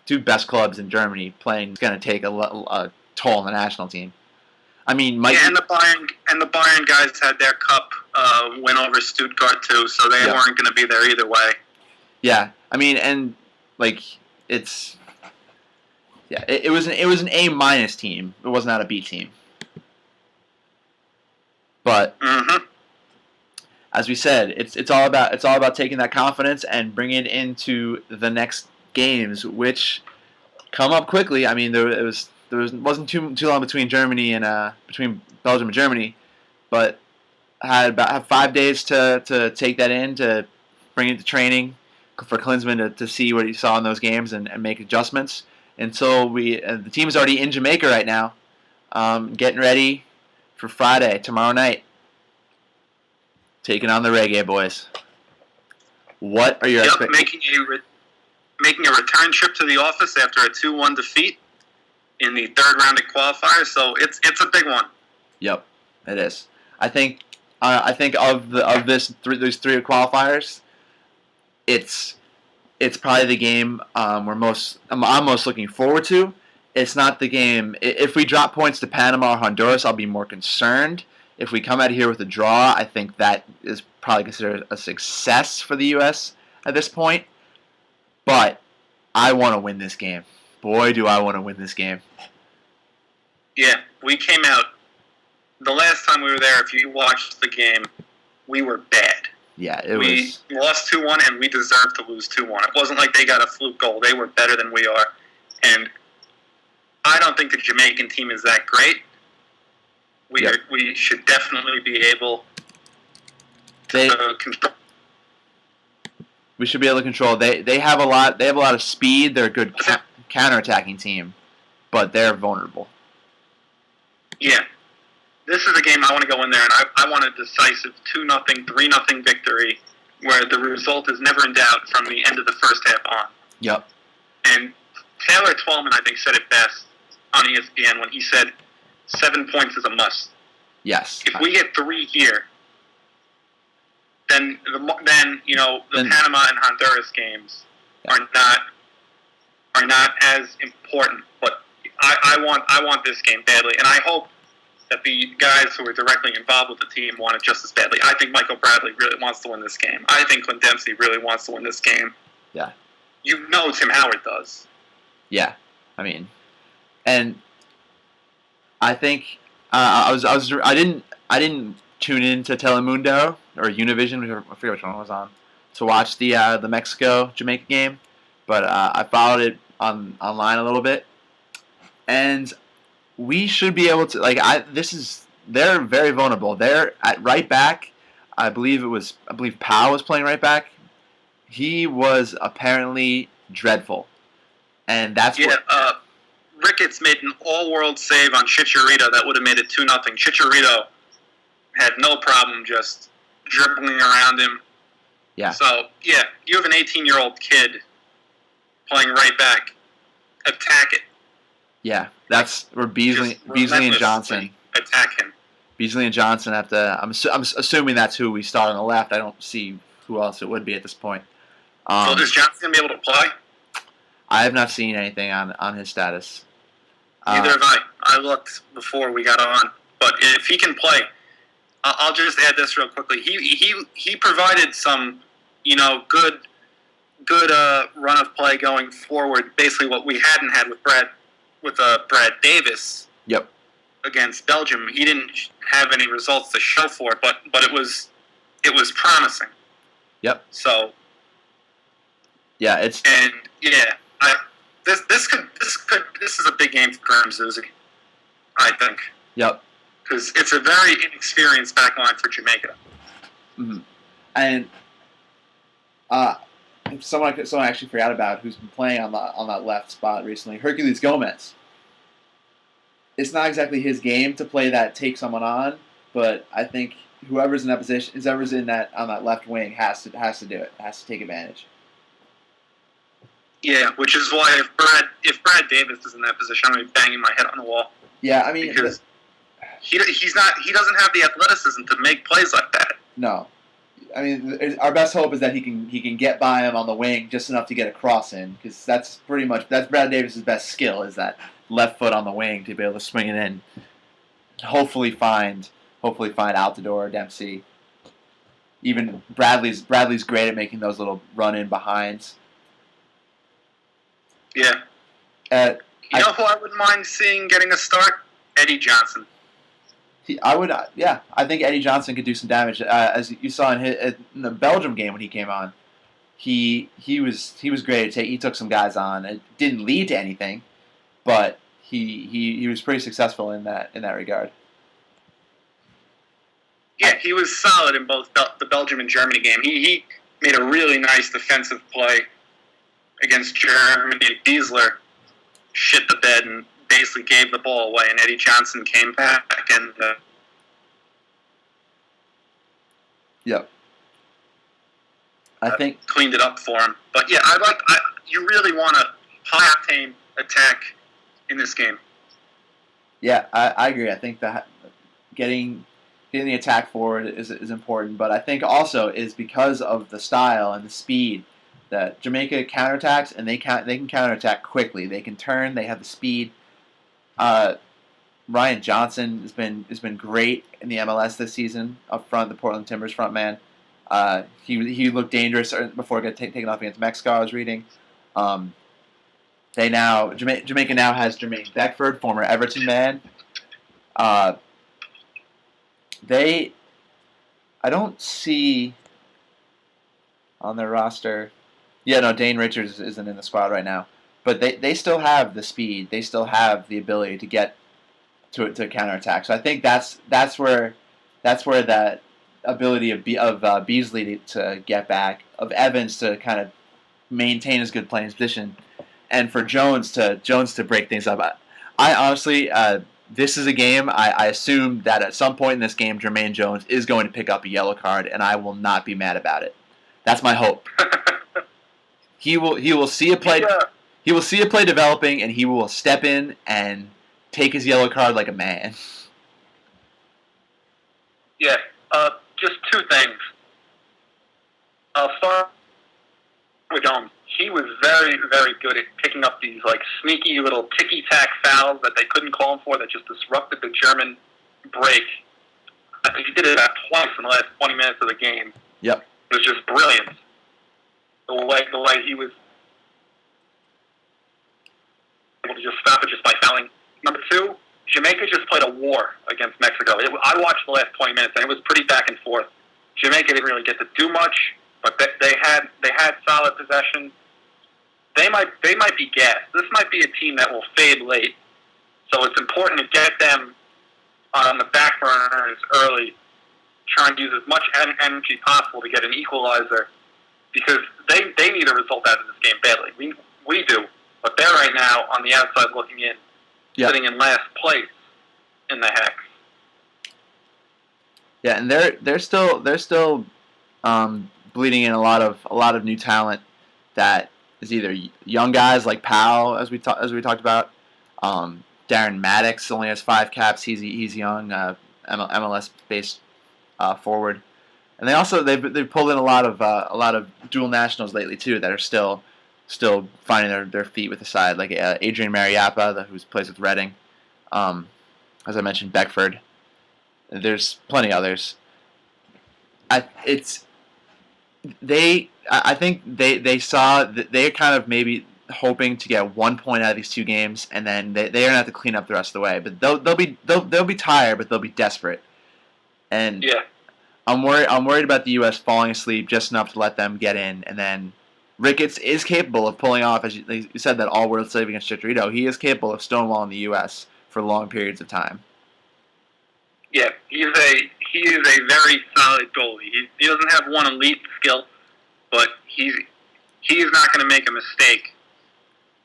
two best clubs in Germany playing. It's going to take a toll on the national team. I mean, and the Bayern guys had their cup win over Stuttgart too, so they weren't going to be there either way. Yeah, I mean, and like it's. Yeah, it was an A- team. It was not a B team. But as we said, it's all about taking that confidence and bringing it into the next games, which come up quickly. I mean, there wasn't too long between Germany and between Belgium and Germany, but have 5 days to take that in, to bring it to training for Klinsmann to see what he saw in those games and make adjustments. And so the team's already in Jamaica right now, getting ready for Friday, tomorrow night, taking on the Reggae Boys. What are your expectations? Making a return trip to the office after a 2-1 defeat in the third round of qualifiers, so it's a big one. Yep, it is. I think of these three qualifiers, it's probably the game I'm most looking forward to. It's not the game. If we drop points to Panama or Honduras, I'll be more concerned. If we come out here with a draw, I think that is probably considered a success for the U.S. at this point. But I want to win this game. Boy, do I want to win this game. Yeah, we came out. The last time we were there, if you watched the game, we were bad. Yeah, we lost 2-1, and we deserved to lose 2-1. It wasn't like they got a fluke goal. They were better than we are. And I don't think the Jamaican team is that great. We should definitely be able to control. We should be able to control. They have a lot. They have a lot of speed. They're good counterattacking team, but they're vulnerable. Yeah. This is a game I want to go in there, and I want a decisive 2-0, 3-0 victory where the result is never in doubt from the end of the first half on. Yep. And Taylor Twellman, I think, said it best on ESPN when he said 7 points is a must. Yes. If we get 3 here, then the Panama and Honduras games are not as important. But I want this game badly, and I hope that the guys who are directly involved with the team want it just as badly. I think Michael Bradley really wants to win this game. I think Clint Dempsey really wants to win this game. Yeah. You know Tim Howard does. Yeah. I mean, and I think I didn't tune in to Telemundo or Univision, I forget which one I was on, to watch the Mexico Jamaica game, but I followed it online a little bit, and we should be able to they're very vulnerable. They're at right back. I believe Powell was playing right back. He was apparently dreadful, and that's Ricketts made an all-world save on Chicharito that would have made it 2-0. Chicharito had no problem just dribbling around him. Yeah. So, yeah, you have an 18-year-old kid playing right back. Attack it. Yeah, that's where Beasley and Johnson attack him. Beasley and Johnson have to. I'm assuming that's who we start on the left. I don't see who else it would be at this point. So is Johnson gonna be able to play? I have not seen anything on his status. Neither have I. I looked before we got on, but if he can play, I'll just add this real quickly. He provided some, good run of play going forward. Basically, what we hadn't had with Brad Davis. Yep. Against Belgium, he didn't have any results to show for it, but it was promising. Yep. So. Yeah, this is a big game for Graham Zusi, I think. Yep. Because it's a very inexperienced back line for Jamaica. Mm-hmm. And someone I actually forgot about who's been playing on that left spot recently, Hercules Gomez. It's not exactly his game to play that take someone on, but I think whoever's in that position, whoever's on that left wing has to do it, has to take advantage. Yeah, which is why if Brad Davis is in that position, I'm gonna be banging my head on the wall. Yeah, I mean, because he doesn't have the athleticism to make plays like that. No, I mean, our best hope is that he can get by him on the wing just enough to get a cross in, because that's Brad Davis's best skill, is that left foot on the wing to be able to swing it in. Hopefully find Altidore or Dempsey. Even Bradley's great at making those little run in behinds. Yeah. Who I wouldn't mind seeing getting a start? Eddie Johnson. I think Eddie Johnson could do some damage. As you saw in the Belgium game when he came on, he was great. He took some guys on. It didn't lead to anything, but he was pretty successful in that regard. Yeah, he was solid in both the Belgium and Germany game. He made a really nice defensive play against Germany. Beasler shit the bed and basically gave the ball away, and Eddie Johnson came back and yep. I think cleaned it up for him. But yeah, you really want a high-octane attack in this game. Yeah, I agree. I think that getting the attack forward is important, but I think also is because of the style and the speed that Jamaica counterattacks, and they can counterattack quickly. They can turn. They have the speed. Ryan Johnson has been great in the MLS this season up front, the Portland Timbers front man. He looked dangerous before getting taken off against Mexico. I was reading. Jamaica now has Jermaine Beckford, former Everton man. I don't see on their roster. Yeah, no, Dane Richards isn't in the squad right now. But they still have the speed. They still have the ability to get to counterattack. So I think that's where that ability of Beasley to get back, of Evans to kind of maintain his good playing position, and for Jones to break things up. I honestly, this is a game. I assume that at some point in this game, Jermaine Jones is going to pick up a yellow card, and I will not be mad about it. That's my hope. He will see a play. Yeah. He will see a play developing, and he will step in and take his yellow card like a man. Yeah. Just two things. Start with Jones. He was very, very good at picking up these like sneaky little ticky-tack fouls that they couldn't call him for that just disrupted the German break. He did it about twice in the last 20 minutes of the game. Yep. It was just brilliant. The way he was able to just stop it just by fouling. Number two, Jamaica just played a war against Mexico. I watched the last 20 minutes, and it was pretty back and forth. Jamaica didn't really get to do much, but they had solid possession. They might be gassed. This might be a team that will fade late. So it's important to get them on the back burners early, try and use as much energy possible to get an equalizer, because they need a result out of this game badly. We do, but they're right now on the outside looking in, sitting in last place in the Hex. Yeah, and they're still bleeding in a lot of new talent that is either young guys like Powell, as we talked about. Darren Maddox only has 5 caps. He's young, MLS based forward, and they've pulled in a lot of dual nationals lately too that are still finding their feet with the side, like Adrian Mariappa, who plays with Reading. As I mentioned, Beckford. There's plenty others. I think they saw that they're kind of maybe hoping to get 1 point out of these 2 games, and then they're gonna have to clean up the rest of the way. But they'll be tired, but they'll be desperate. And yeah. I'm worried about the U.S. falling asleep just enough to let them get in, and then Ricketts is capable of pulling off, as you said, that all-world save against Chicharito. He is capable of stonewalling the U.S. for long periods of time. Yeah, he is a very solid goalie. He doesn't have one elite skill, but he is not going to make a mistake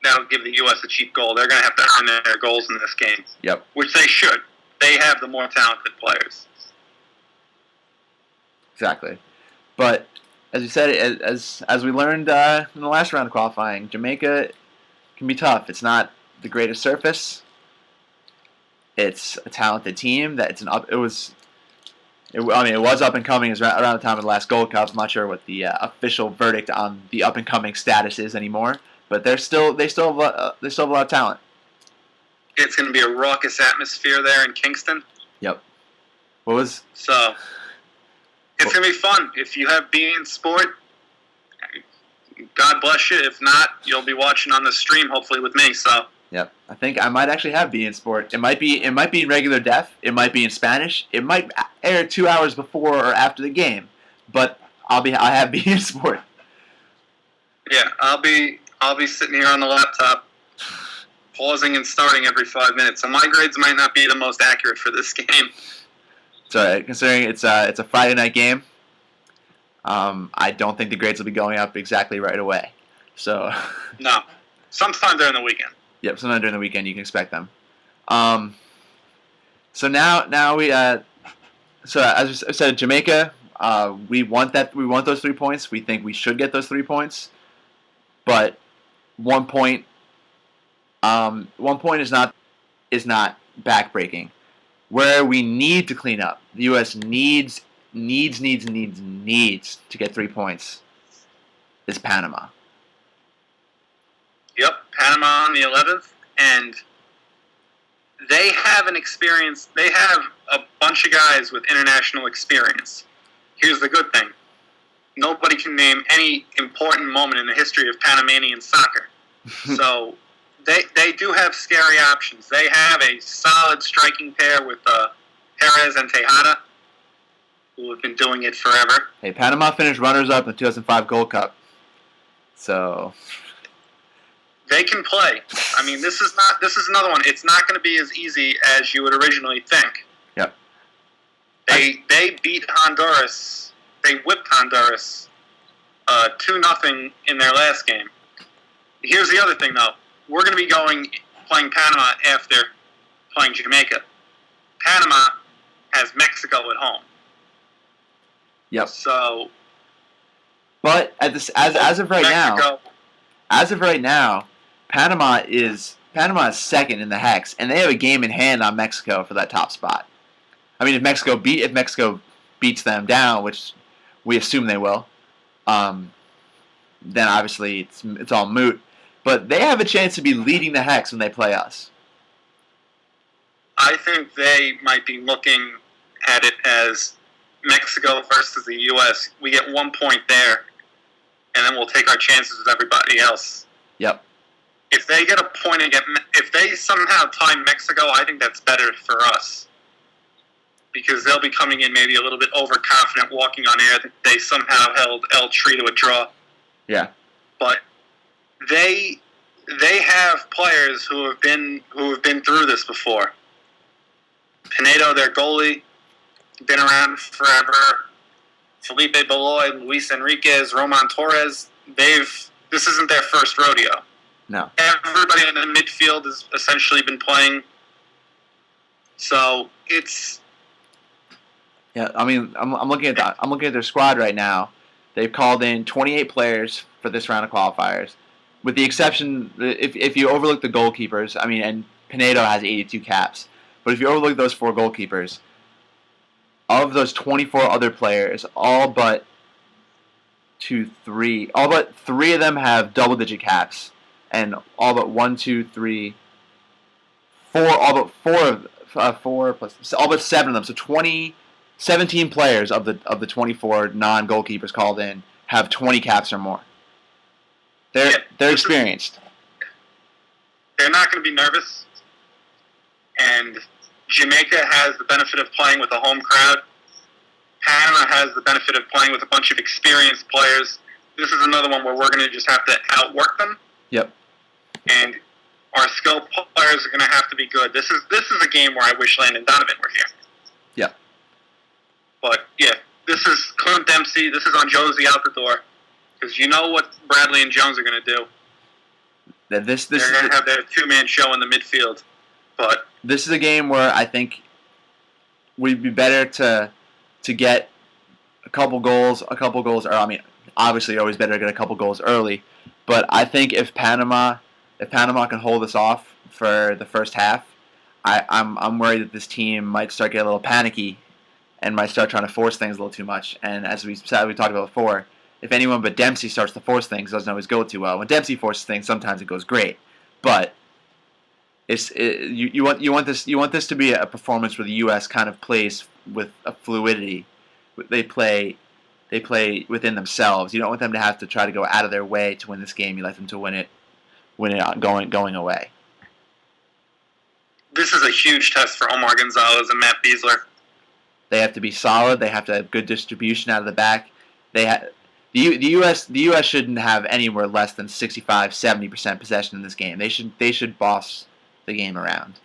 that'll give the U.S. a cheap goal. They're going to have to earn their goals in this game. Yep. Which they should. They have the more talented players. Exactly. But as you said, as we learned in the last round of qualifying, Jamaica can be tough. It's not the greatest surface. It's a talented team. It was up and coming around the time of the last Gold Cup. I'm not sure what the official verdict on the up and coming status is anymore, but they still have a lot of talent. It's going to be a raucous atmosphere there in Kingston. Yep. So it's going to be fun. If you have beIN Sport, God bless you. If not, you'll be watching on the stream, hopefully with me. So. Yep, I think I might actually have beIN Sport. It might be in regular def. It might be in Spanish. It might air 2 hours before or after the game, but I have beIN Sport. Yeah, I'll be sitting here on the laptop, pausing and starting every 5 minutes. So my grades might not be the most accurate for this game. It's all right, considering it's a Friday night game. I don't think the grades will be going up exactly right away. So. No, sometime during the weekend. Yep, sometime during the weekend you can expect them. So now we so as I said, Jamaica, we want those 3 points. We think we should get those 3 points, but 1 point is not backbreaking. Where we need to clean up, the U.S. needs to get 3 points is Panama. Yep, Panama on the 11th, and they have they have a bunch of guys with international experience. Here's the good thing. Nobody can name any important moment in the history of Panamanian soccer. So they do have scary options. They have a solid striking pair with Perez and Tejada, who have been doing it forever. Hey, Panama finished runners-up in the 2005 Gold Cup. So they can play. I mean, this is another one. It's not going to be as easy as you would originally think. Yep. They beat Honduras. They whipped Honduras 2-0 in their last game. Here's the other thing, though. We're going to be playing Panama after playing Jamaica. Panama has Mexico at home. Yep. So, but as of right now, Panama is second in the hex, and they have a game in hand on Mexico for that top spot. I mean, if Mexico beats them down, which we assume they will, then obviously it's all moot. But they have a chance to be leading the hex when they play us. I think they might be looking at it as Mexico versus the U.S. We get 1 point there, and then we'll take our chances with everybody else. Yep. If they get a point if they somehow tie Mexico, I think that's better for us. Because they'll be coming in maybe a little bit overconfident, walking on air that they somehow held El Tri to a draw. Yeah. But they have players who have been through this before. Pinedo, their goalie, been around forever. Felipe Beloy, Luis Enriquez, Roman Torres. This isn't their first rodeo. No. Everybody in the midfield has essentially been playing. So it's. Yeah, I mean, I'm looking at their squad right now. They've called in 28 players for this round of qualifiers, with the exception if you overlook the goalkeepers. I mean, and Pinedo has 82 caps, but if you overlook those 4 goalkeepers, of those 24 other players, all but 3 of them have double-digit caps, and all but 7 of them. So 17 players of the 24 non-goalkeepers called in have 20 caps or more. They're experienced. They're not going to be nervous, and Jamaica has the benefit of playing with a home crowd. Panama has the benefit of playing with a bunch of experienced players. This is another one where we're going to just have to outwork them. Yep. And our skilled players are going to have to be good. This is a game where I wish Landon Donovan were here. Yep. But, yeah, this is Clint Dempsey. This is on Josie out the door. Because you know what Bradley and Jones are going to do. They're going to have their 2-man show in the midfield. But this is a game where I think we'd be better to get a couple goals. I mean, obviously, always better to get a couple goals early. But I think if Panama can hold us off for the first half, I'm worried that this team might start getting a little panicky and might start trying to force things a little too much. And as we talked about before, if anyone but Dempsey starts to force things, it doesn't always go too well. When Dempsey forces things, sometimes it goes great. But you want this to be a performance where the U.S. kind of plays with a fluidity. They play within themselves. You don't want them to have to try to go out of their way to win this game. You like them to win it going away. This is a huge test for Omar Gonzalez and Matt Beasler. They have to be solid. They have to have good distribution out of the back. The U.S. shouldn't have anywhere less than 65-70% possession in this game. They should boss the game around.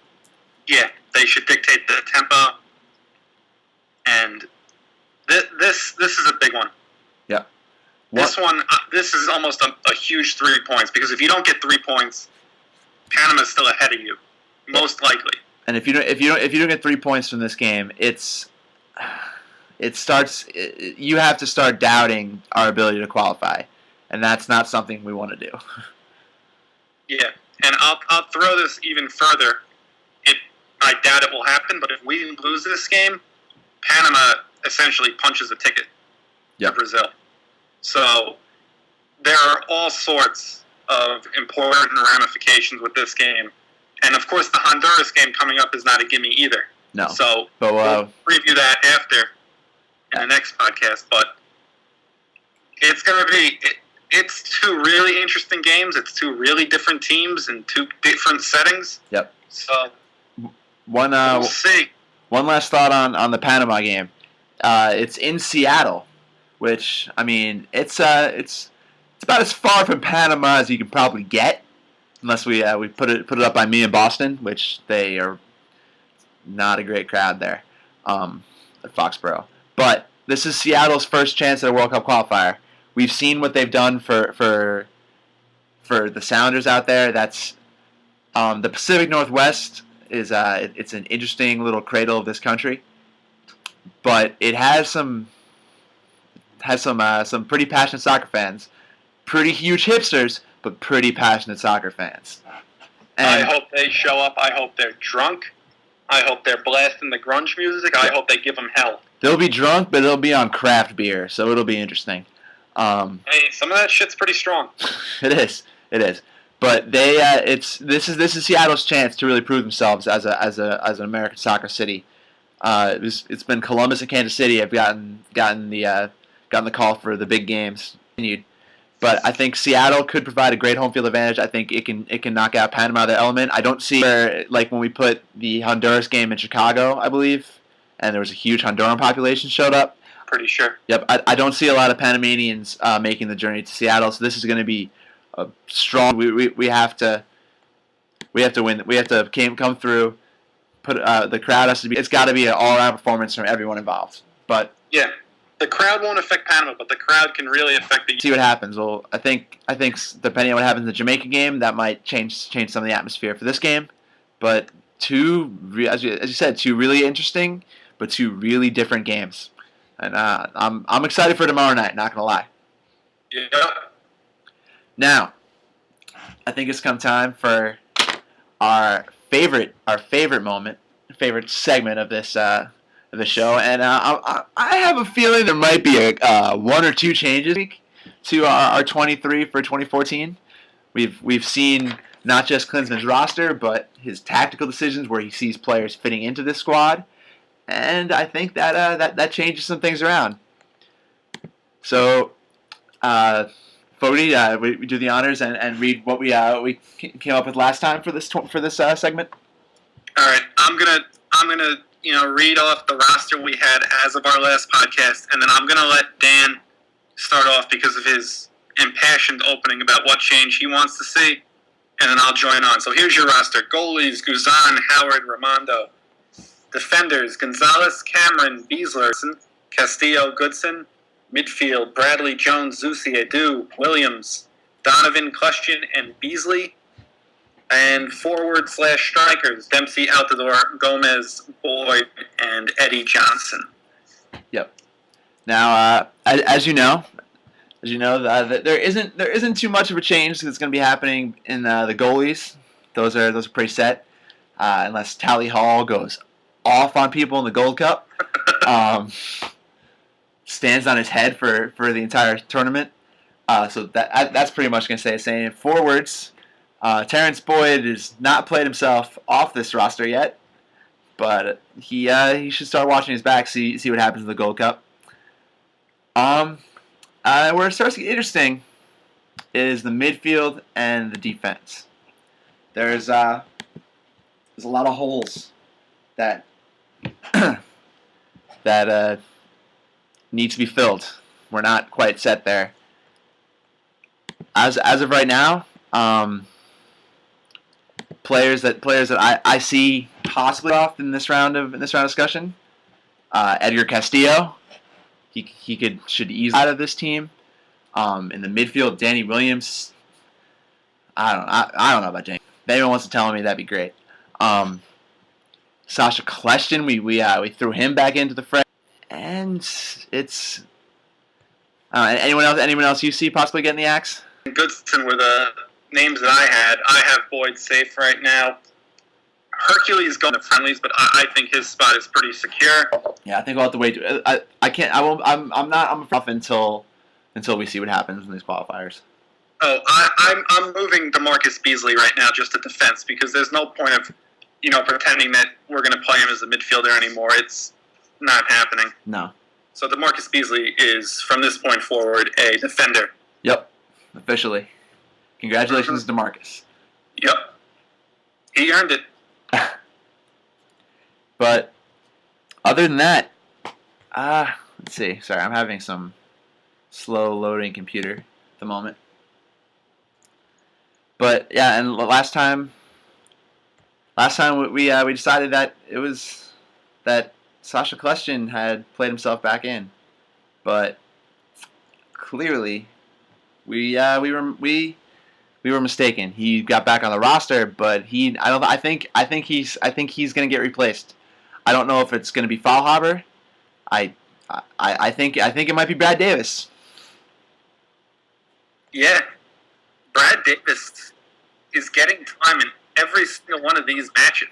Yeah, they should dictate the tempo. And this is a big one. Yeah. This is almost a huge 3 points, because if you don't get 3 points, Panama's still ahead of you, most likely. And if you don't get 3 points from this game, you have to start doubting our ability to qualify, and that's not something we want to do. Yeah, and I'll throw this even further. I doubt it will happen, but if we lose this game, Panama essentially punches a ticket to Brazil. So there are all sorts of important ramifications with this game. And, of course, the Honduras game coming up is not a gimme either. No. So we'll preview that after in the next podcast. But it's going to be it's 2 really interesting games. It's 2 really different teams in 2 different settings. Yep. So we'll see. One last thought on the Panama game. It's in Seattle, which, I mean, it's about as far from Panama as you can probably get, unless we put it up by me in Boston, which they are not a great crowd there at Foxborough. But this is Seattle's first chance at a World Cup qualifier. We've seen what they've done for for the Sounders out there, that's the Pacific Northwest is it's an interesting little cradle of this country, but it has some pretty passionate soccer fans, pretty huge hipsters, but pretty passionate soccer fans. And I hope they show up. I hope they're drunk. I hope they're blasting the grunge music. I hope they give them hell. they'll be drunk, but they'll be on craft beer, so it'll be interesting. Hey, some of that shit's pretty strong. It is. But this is Seattle's chance to really prove themselves as an American soccer city. It's been Columbus and Kansas City have gotten the call for the big games. But I think Seattle could provide a great home field advantage. I think it can knock out Panama of their element. I don't see where, like when we put the Honduras game in Chicago, I believe, and there was a huge Honduran population showed up. Pretty sure. Yep, I don't see a lot of Panamanians making the journey to Seattle. So this is going to be a strong. We have to win. We have to come through. Put the crowd has to be. It's got to be an all-around performance from everyone involved. But yeah. The crowd won't affect Panama, but the crowd can really affect the. See what happens. Well, I think depending on what happens in the Jamaica game, that might change some of the atmosphere for this game. But as you said, two really interesting, but two really different games, and I'm excited for tomorrow night. Not gonna lie. Yeah. Now, I think it's come time for our favorite moment, favorite segment of this. The show, and I have a feeling there might be one or two changes to our 23 for 2014. We've seen not just Klinsmann's roster, but his tactical decisions where he sees players fitting into this squad, and I think that changes some things around. So, Fogarty, we do the honors and read what we came up with last time for this segment. All right, I'm gonna read off the roster we had as of our last podcast, and then I'm going to let Dan start off because of his impassioned opening about what change he wants to see, and then I'll join on. So here's your roster. Goalies, Guzan, Howard, Ramondo. Defenders, Gonzalez, Cameron, Beasler, Castillo, Goodson. Midfield, Bradley, Jones, Zusi, Edu, Williams, Donovan, Klushkin, and Beasley. And forward/strikers, Dempsey out the door, Gomez, Boyd, and Eddie Johnson. Yep. Now, as you know, there isn't too much of a change that's going to be happening in the goalies. Those are pretty set, unless Tally Hall goes off on people in the Gold Cup, stands on his head for the entire tournament. So that's pretty much going to stay the same. Forwards. Terrence Boyd has not played himself off this roster yet, but he should start watching his back, see what happens in the Gold Cup. Where it starts to get interesting is the midfield and the defense. There's a lot of holes that need to be filled. We're not quite set there. As of right now. Players that I see possibly off in this round of discussion. Edgar Castillo, he should ease out of this team. In the midfield, Danny Williams. I don't know about Danny. If anyone wants to tell me, that'd be great. Sasha Kleshtin, we threw him back into the fray, and it's anyone else you see possibly getting the axe? Goodson were the names that I had. I have Boyd safe right now. Hercules going to friendlies, but I think his spot is pretty secure. Yeah, I think we'll have to wait. I can't. I won't. I'm off until we see what happens in these qualifiers. Oh, I'm moving DeMarcus Beasley right now just to defense because there's no point of pretending that we're going to play him as a midfielder anymore. It's not happening. No. So DeMarcus Beasley is from this point forward a defender. Yep, officially. Congratulations, DeMarcus. Yep. He earned it. But other than that, let's see. Sorry, I'm having some slow loading computer at the moment. But yeah, and last time we decided that it was that Sasha Kleshtin had played himself back in, but clearly we we were mistaken. He got back on the roster, but I think he's going to get replaced. I don't know if it's going to be Faulhaber. I think it might be Brad Davis. Yeah, Brad Davis is getting time in every single one of these matches.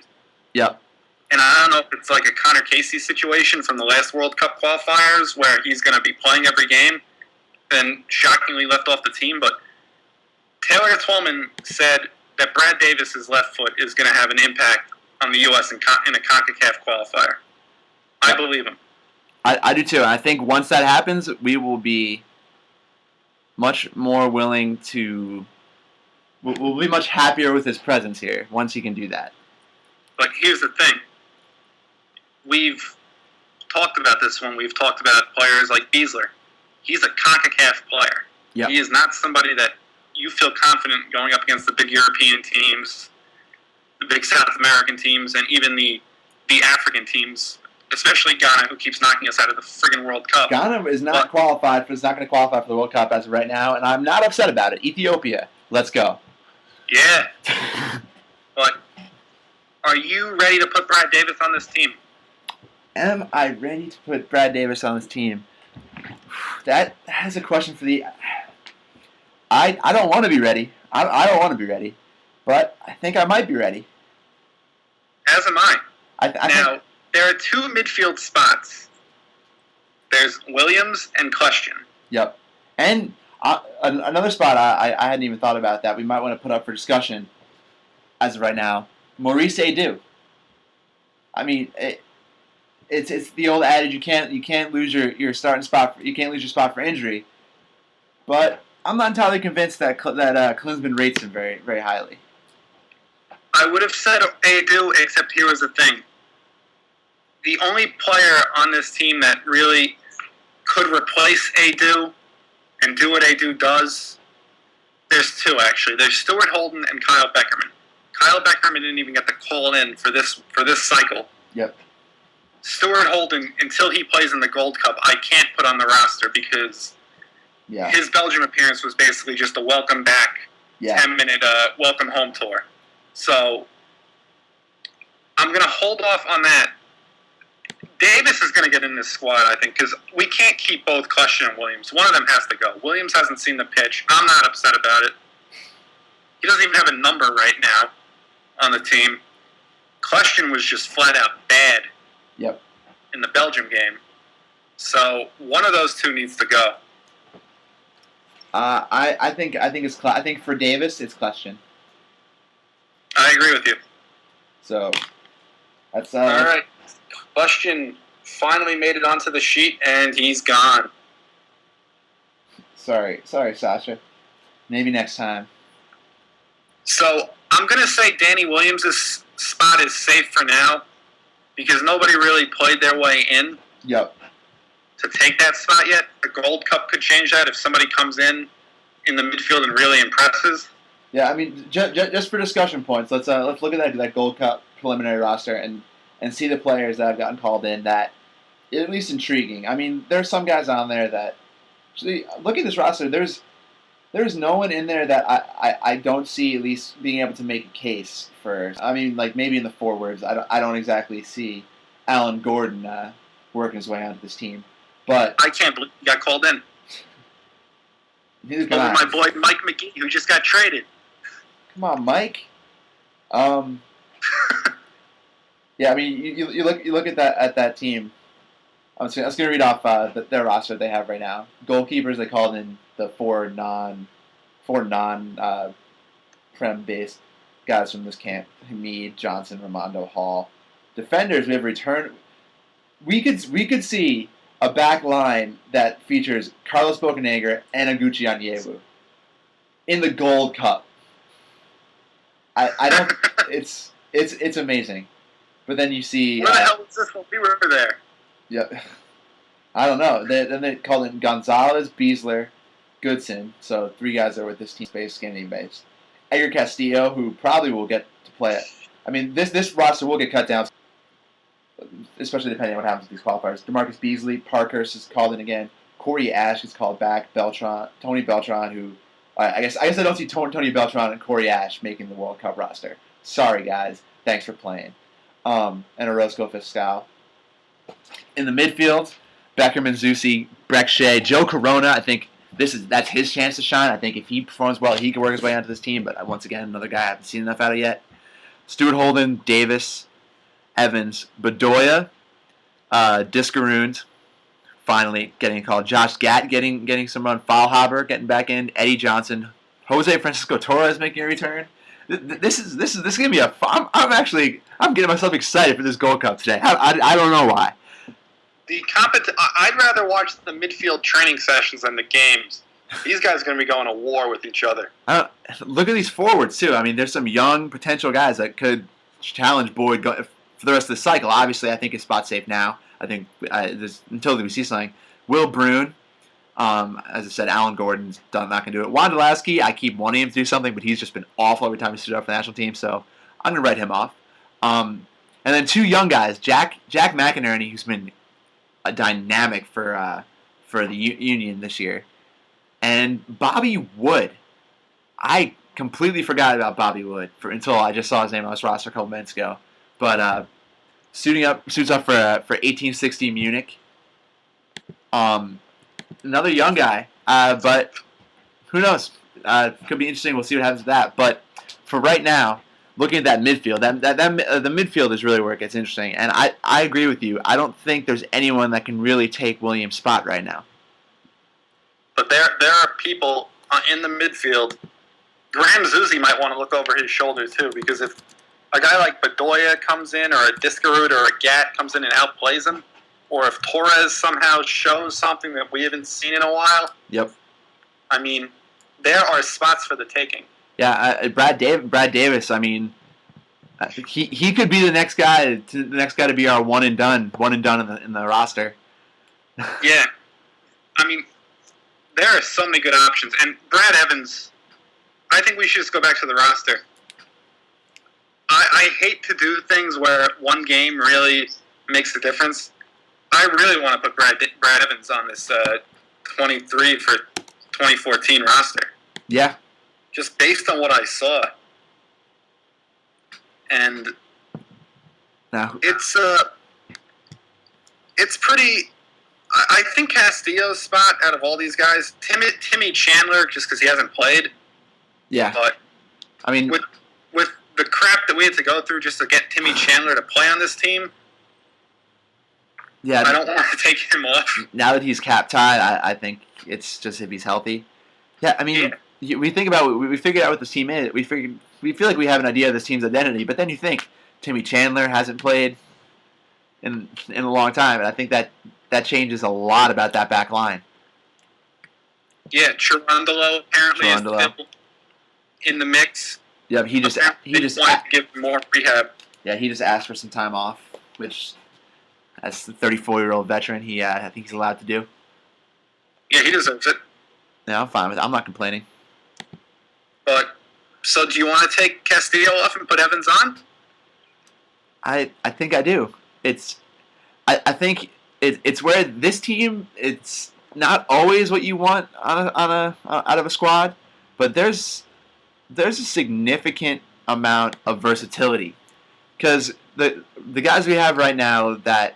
Yep. And I don't know if it's like a Connor Casey situation from the last World Cup qualifiers where he's going to be playing every game and shockingly left off the team, but Taylor Twellman said that Brad Davis's left foot is going to have an impact on the U.S. in a CONCACAF qualifier. I believe him. I do too. And I think once that happens, we will be much more willing to. We'll be much happier with his presence here once he can do that. But here's the thing. We've talked about this when we've talked about players like Beasler. He's a CONCACAF player. Yep. He is not somebody that you feel confident going up against the big European teams, the big South American teams, and even the African teams, especially Ghana, who keeps knocking us out of the friggin' World Cup. Ghana is not qualified. Is not going to qualify for the World Cup as of right now, and I'm not upset about it. Ethiopia, let's go. Yeah. But are you ready to put Brad Davis on this team? Am I ready to put Brad Davis on this team? That is a question for the. I don't want to be ready. I don't want to be ready, but I think I might be ready. As am I. Now, there are two midfield spots. There's Williams and Question. Yep. And another spot I hadn't even thought about that we might want to put up for discussion as of right now. Maurice Edu. I mean, it's the old adage you can't lose your starting spot. You can't lose your spot for injury. But I'm not entirely convinced that Klinsmann rates him very, very highly. I would have said Edu, except here was the thing. The only player on this team that really could replace Edu and do what Edu does, there's two actually. There's Stuart Holden and Kyle Beckerman. Kyle Beckerman didn't even get the call in for this cycle. Yep. Stuart Holden, until he plays in the Gold Cup, I can't put on the roster because his Belgium appearance was basically just a welcome back, 10-minute welcome home tour. So I'm going to hold off on that. Davis is going to get in this squad, I think, because we can't keep both Question and Williams. One of them has to go. Williams hasn't seen the pitch. I'm not upset about it. He doesn't even have a number right now on the team. Question was just flat out bad in the Belgium game. So one of those two needs to go. I think for Davis it's Question. I agree with you. So that's all right. Question finally made it onto the sheet, and he's gone. Sorry, Sasha. Maybe next time. So I'm going to say Danny Williams' spot is safe for now because nobody really played their way in to take that spot yet. The Gold Cup could change that if somebody comes in the midfield and really impresses. Yeah, I mean, just for discussion points, let's look at that Gold Cup preliminary roster and see the players that have gotten called in that at least intriguing. I mean, there's some guys on there that actually look at this roster. There's no one in there that I don't see at least being able to make a case for. I mean, like maybe in the forwards, I don't exactly see Alan Gordon working his way onto this team. But I can't believe he got called in. Neither can I. My boy Mike McGee, who just got traded. Come on, Mike. Yeah, I mean, you look at that team. I was going to read off their roster they have right now. Goalkeepers, they called in the four non prem based guys from this camp: Hamid, Johnson, Ramondo, Hall. Defenders, we have returned. We could see a back line that features Carlos Bocanegra and Aguchi Onyewu in the Gold Cup. I don't. It's amazing. But then you see. Where the hell was this when we were there? Yep. I don't know. Then they called in Gonzalez, Beasler, Goodson. So 3 guys that were with this team space, Scandinavian based. Edgar Castillo, who probably will get to play it. I mean, this roster will get cut down, especially depending on what happens with these qualifiers. DeMarcus Beasley, Parkhurst is called in again. Corey Ash is called back. Tony Beltran, who I guess I don't see Tony Beltran and Corey Ash making the World Cup roster. Sorry, guys. Thanks for playing. And Orozco Fiscal. In the midfield, Beckerman, Zusi, Breck Shea, Joe Corona. I think that's his chance to shine. I think if he performs well, he can work his way onto this team. But once again, another guy I haven't seen enough out of yet. Stuart Holden, Davis, Evans, Bedoya, Discaroons, finally getting a call. Josh Gatt getting some run. Faulhaber getting back in. Eddie Johnson, Jose Francisco Torres making a return. This is gonna be a fun. I'm getting myself excited for this Gold Cup today. I don't know why. I'd rather watch the midfield training sessions than the games. These guys are going to be going to war with each other. Look at these forwards too. I mean, there's some young potential guys that could challenge Boyd for the rest of the cycle. Obviously, I think his spot's safe now. I think until we see something. Will Bruin, as I said, Alan Gordon's not going to do it. Wondolowski, I keep wanting him to do something, but he's just been awful every time he stood up for the national team. So I'm going to write him off. And then two young guys, Jack McInerney, who's been a dynamic for the Union this year, and Bobby Wood. I completely forgot about Bobby Wood until I just saw his name on this roster a couple minutes ago. But suits up for 1860 Munich. Another young guy, but who knows? Could be interesting. We'll see what happens with that. But for right now, looking at that midfield, the midfield is really where it gets interesting. And I agree with you. I don't think there's anyone that can really take Williams' spot right now. But there are people in the midfield. Graham Zusi might want to look over his shoulder too, because if a guy like Bedoya comes in, or a Discarud or a Gat comes in and outplays him, or if Torres somehow shows something that we haven't seen in a while, yep. I mean, there are spots for the taking. Yeah, Brad Davis. I mean, he could be the next guy to be our one and done in the roster. Yeah, I mean, there are so many good options, and Brad Evans. I think we should just go back to the roster. I hate to do things where one game really makes a difference. I really want to put Brad Evans on this 23 for 2014 roster. Yeah. Just based on what I saw. And now it's pretty. I think Castillo's spot out of all these guys, Timmy Chandler, just because he hasn't played. Yeah. But I mean, with the crap that we had to go through just to get Timmy Chandler to play on this team, yeah, I don't want to take him off. Now that he's cap tied, I think it's just if he's healthy. Yeah, I mean, we think about we figured out what this team is. We feel like we have an idea of this team's identity, but then you think Timmy Chandler hasn't played in a long time, and I think that changes a lot about that back line. Yeah, Cherundolo apparently is still in the mix. Yeah, he just wanted to give more rehab. Yeah, he just asked for some time off, which, as the 34-year-old veteran, I think he's allowed to do. Yeah, he deserves it. Yeah, I'm fine with it. I'm not complaining. But so, do you want to take Castillo off and put Evans on? I think I do. I think it's where this team, it's not always what you want out of a squad, but there's a significant amount of versatility, because the guys we have right now that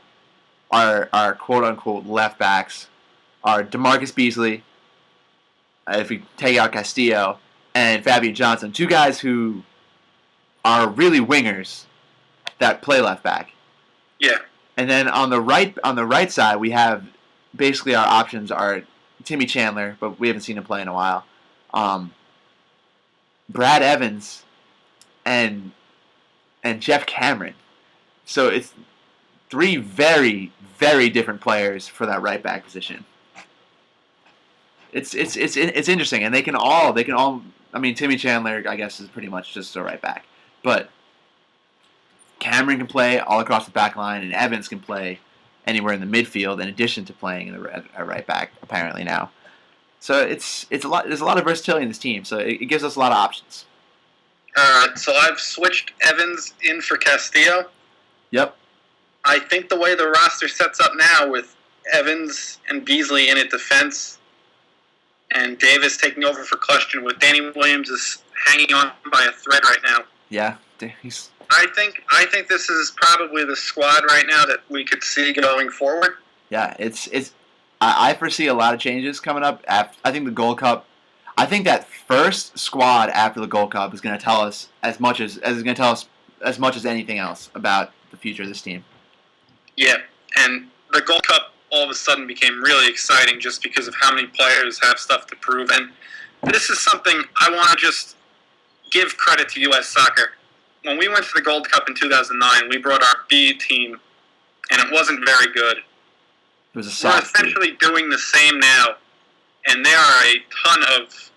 are quote unquote left backs are DeMarcus Beasley, if we take out Castillo, and Fabian Johnson, two guys who are really wingers that play left back. Yeah. And then on the right side, we have basically our options are Timmy Chandler, but we haven't seen him play in a while. Brad Evans and Jeff Cameron. So it's three very, very different players for that right back position. It's interesting, and they can all. I mean, Timmy Chandler, I guess, is pretty much just a right back, but Cameron can play all across the back line, and Evans can play anywhere in the midfield, in addition to playing in the right back apparently now. So it's a lot. There's a lot of versatility in this team, so it gives us a lot of options. So I've switched Evans in for Castillo. Yep. I think the way the roster sets up now with Evans and Beasley in at defense and Davis taking over for Question with Danny Williams is hanging on by a thread right now. Yeah, I think this is probably the squad right now that we could see going forward. Yeah, it's. I foresee a lot of changes coming up. I think the Gold Cup. I think that first squad after the Gold Cup is going to tell us as much as anything else about the future of this team. Yeah, and the Gold Cup all of a sudden became really exciting just because of how many players have stuff to prove. And this is something I want to just give credit to U.S. Soccer. When we went to the Gold Cup in 2009, we brought our B team, and it wasn't very good. It was a soft We're essentially doing the same now, and there are a ton of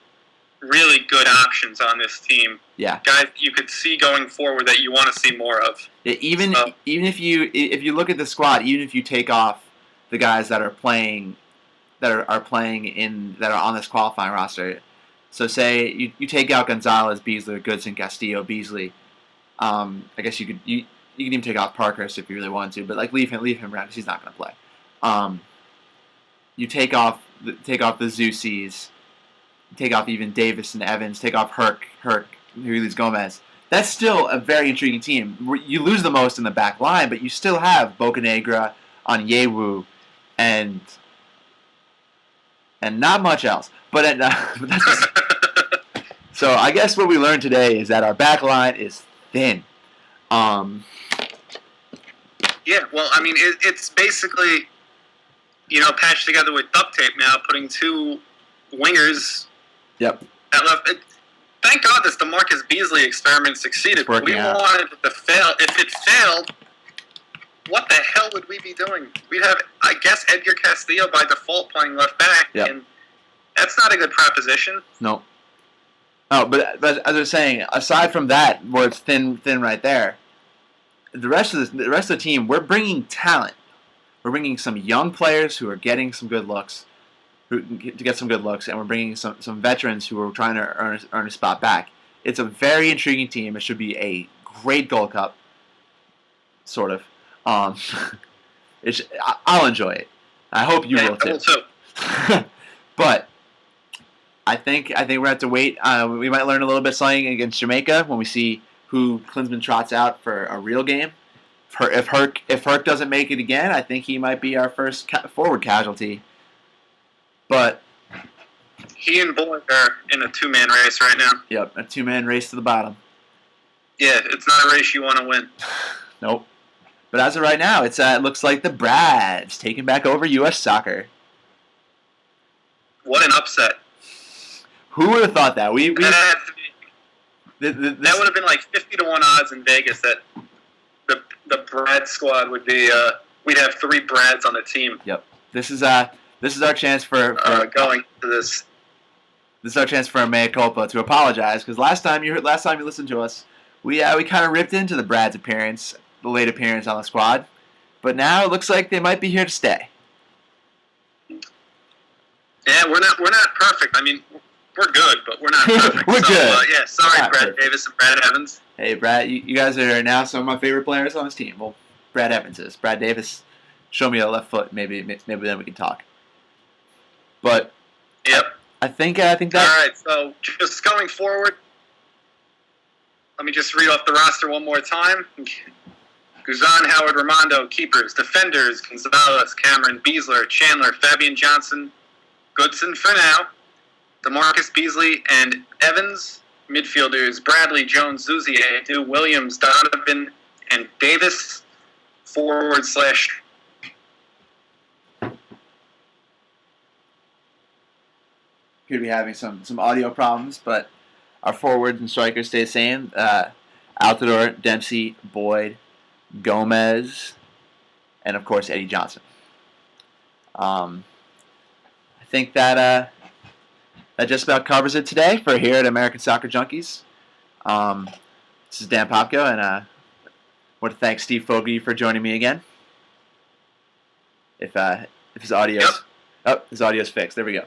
really good options on this team. Yeah, guys, you could see going forward that you want to see more of. Yeah, even if you look at the squad, even if you take off the guys that are playing that are on this qualifying roster, so say you take out Gonzalez, Beasley, Goodson, Castillo, Beasley. I guess you can even take off Parkhurst if you really want to, but like leave him around because he's not going to play. You take off the Zeusis, take off even Davis and Evans, take off Herc, Ruiz Gomez. That's still a very intriguing team. You lose the most in the back line, but you still have Bocanegra, Onyewu, and not much else. But that's just, so I guess what we learned today is that our back line is thin. Yeah, well, I mean, it's basically, patched together with duct tape now, putting two wingers. Yep. At left. Thank God this DeMarcus Beasley experiment succeeded. We wanted it to fail. If it failed, what the hell would we be doing? We'd have, I guess, Edgar Castillo by default playing left back, and that's not a good proposition. No. Oh, but as I was saying, aside from that, where it's thin right there, the rest of the team, we're bringing talent. We're bringing some young players who are getting some good looks, and we're bringing some veterans who are trying to earn a spot back. It's a very intriguing team. It should be a great Gold Cup, sort of. I'll enjoy it. I hope you will too. I will too. But I think we're gonna have to wait. We might learn a little bit something against Jamaica when we see who Klinsmann trots out for a real game. If Herc doesn't make it again, I think he might be our first forward casualty. But he and Boyd are in a two-man race right now. Yep, a two-man race to the bottom. Yeah, it's not a race you want to win. Nope. But as of right now, it looks like the Brads taking back over U.S. Soccer. What an upset! Who would have thought that? That would have been like 50-1 odds in Vegas that the Brad squad would be. We'd have 3 Brads on the team. Yep. This is our chance for going to this. This is our chance for a mea culpa to apologize because last time you listened to us, we kind of ripped into the Brad's appearance, the late appearance on the squad, but now it looks like they might be here to stay. Yeah, we're not perfect. I mean, we're good, but we're not perfect. We're good. Yeah, sorry, Brad perfect. Davis and Brad Evans. Hey, Brad, you guys are now some of my favorite players on this team. Well, Brad Evans is. Brad Davis, show me a left foot. Maybe then we can talk. But yep. I think that. All right, so just going forward, let me just read off the roster one more time. Guzan, Howard, Ramondo, keepers, defenders, Gonzalez, Cameron, Beasler, Chandler, Fabian Johnson, Goodson for now, DeMarcus Beasley, and Evans. Midfielders, Bradley, Jones, Zuzi, Adu, Williams, Donovan, and Davis, forward / Appear to be having some audio problems, but our forwards and strikers stay the same. Altidore, Dempsey, Boyd, Gomez, and of course Eddie Johnson. I think that just about covers it today for here at American Soccer Junkies. This is Dan Popko, and I want to thank Steve Fogarty for joining me again. If his audio's his audio's fixed. There we go.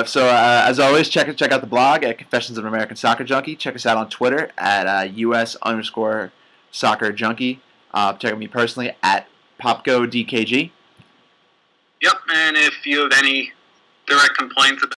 So as always, check out the blog at Confessions of an American Soccer Junkie. Check us out on Twitter at US_Soccer Junkie. Check out me personally at PopkoDKG. Yep, and if you have any direct complaints about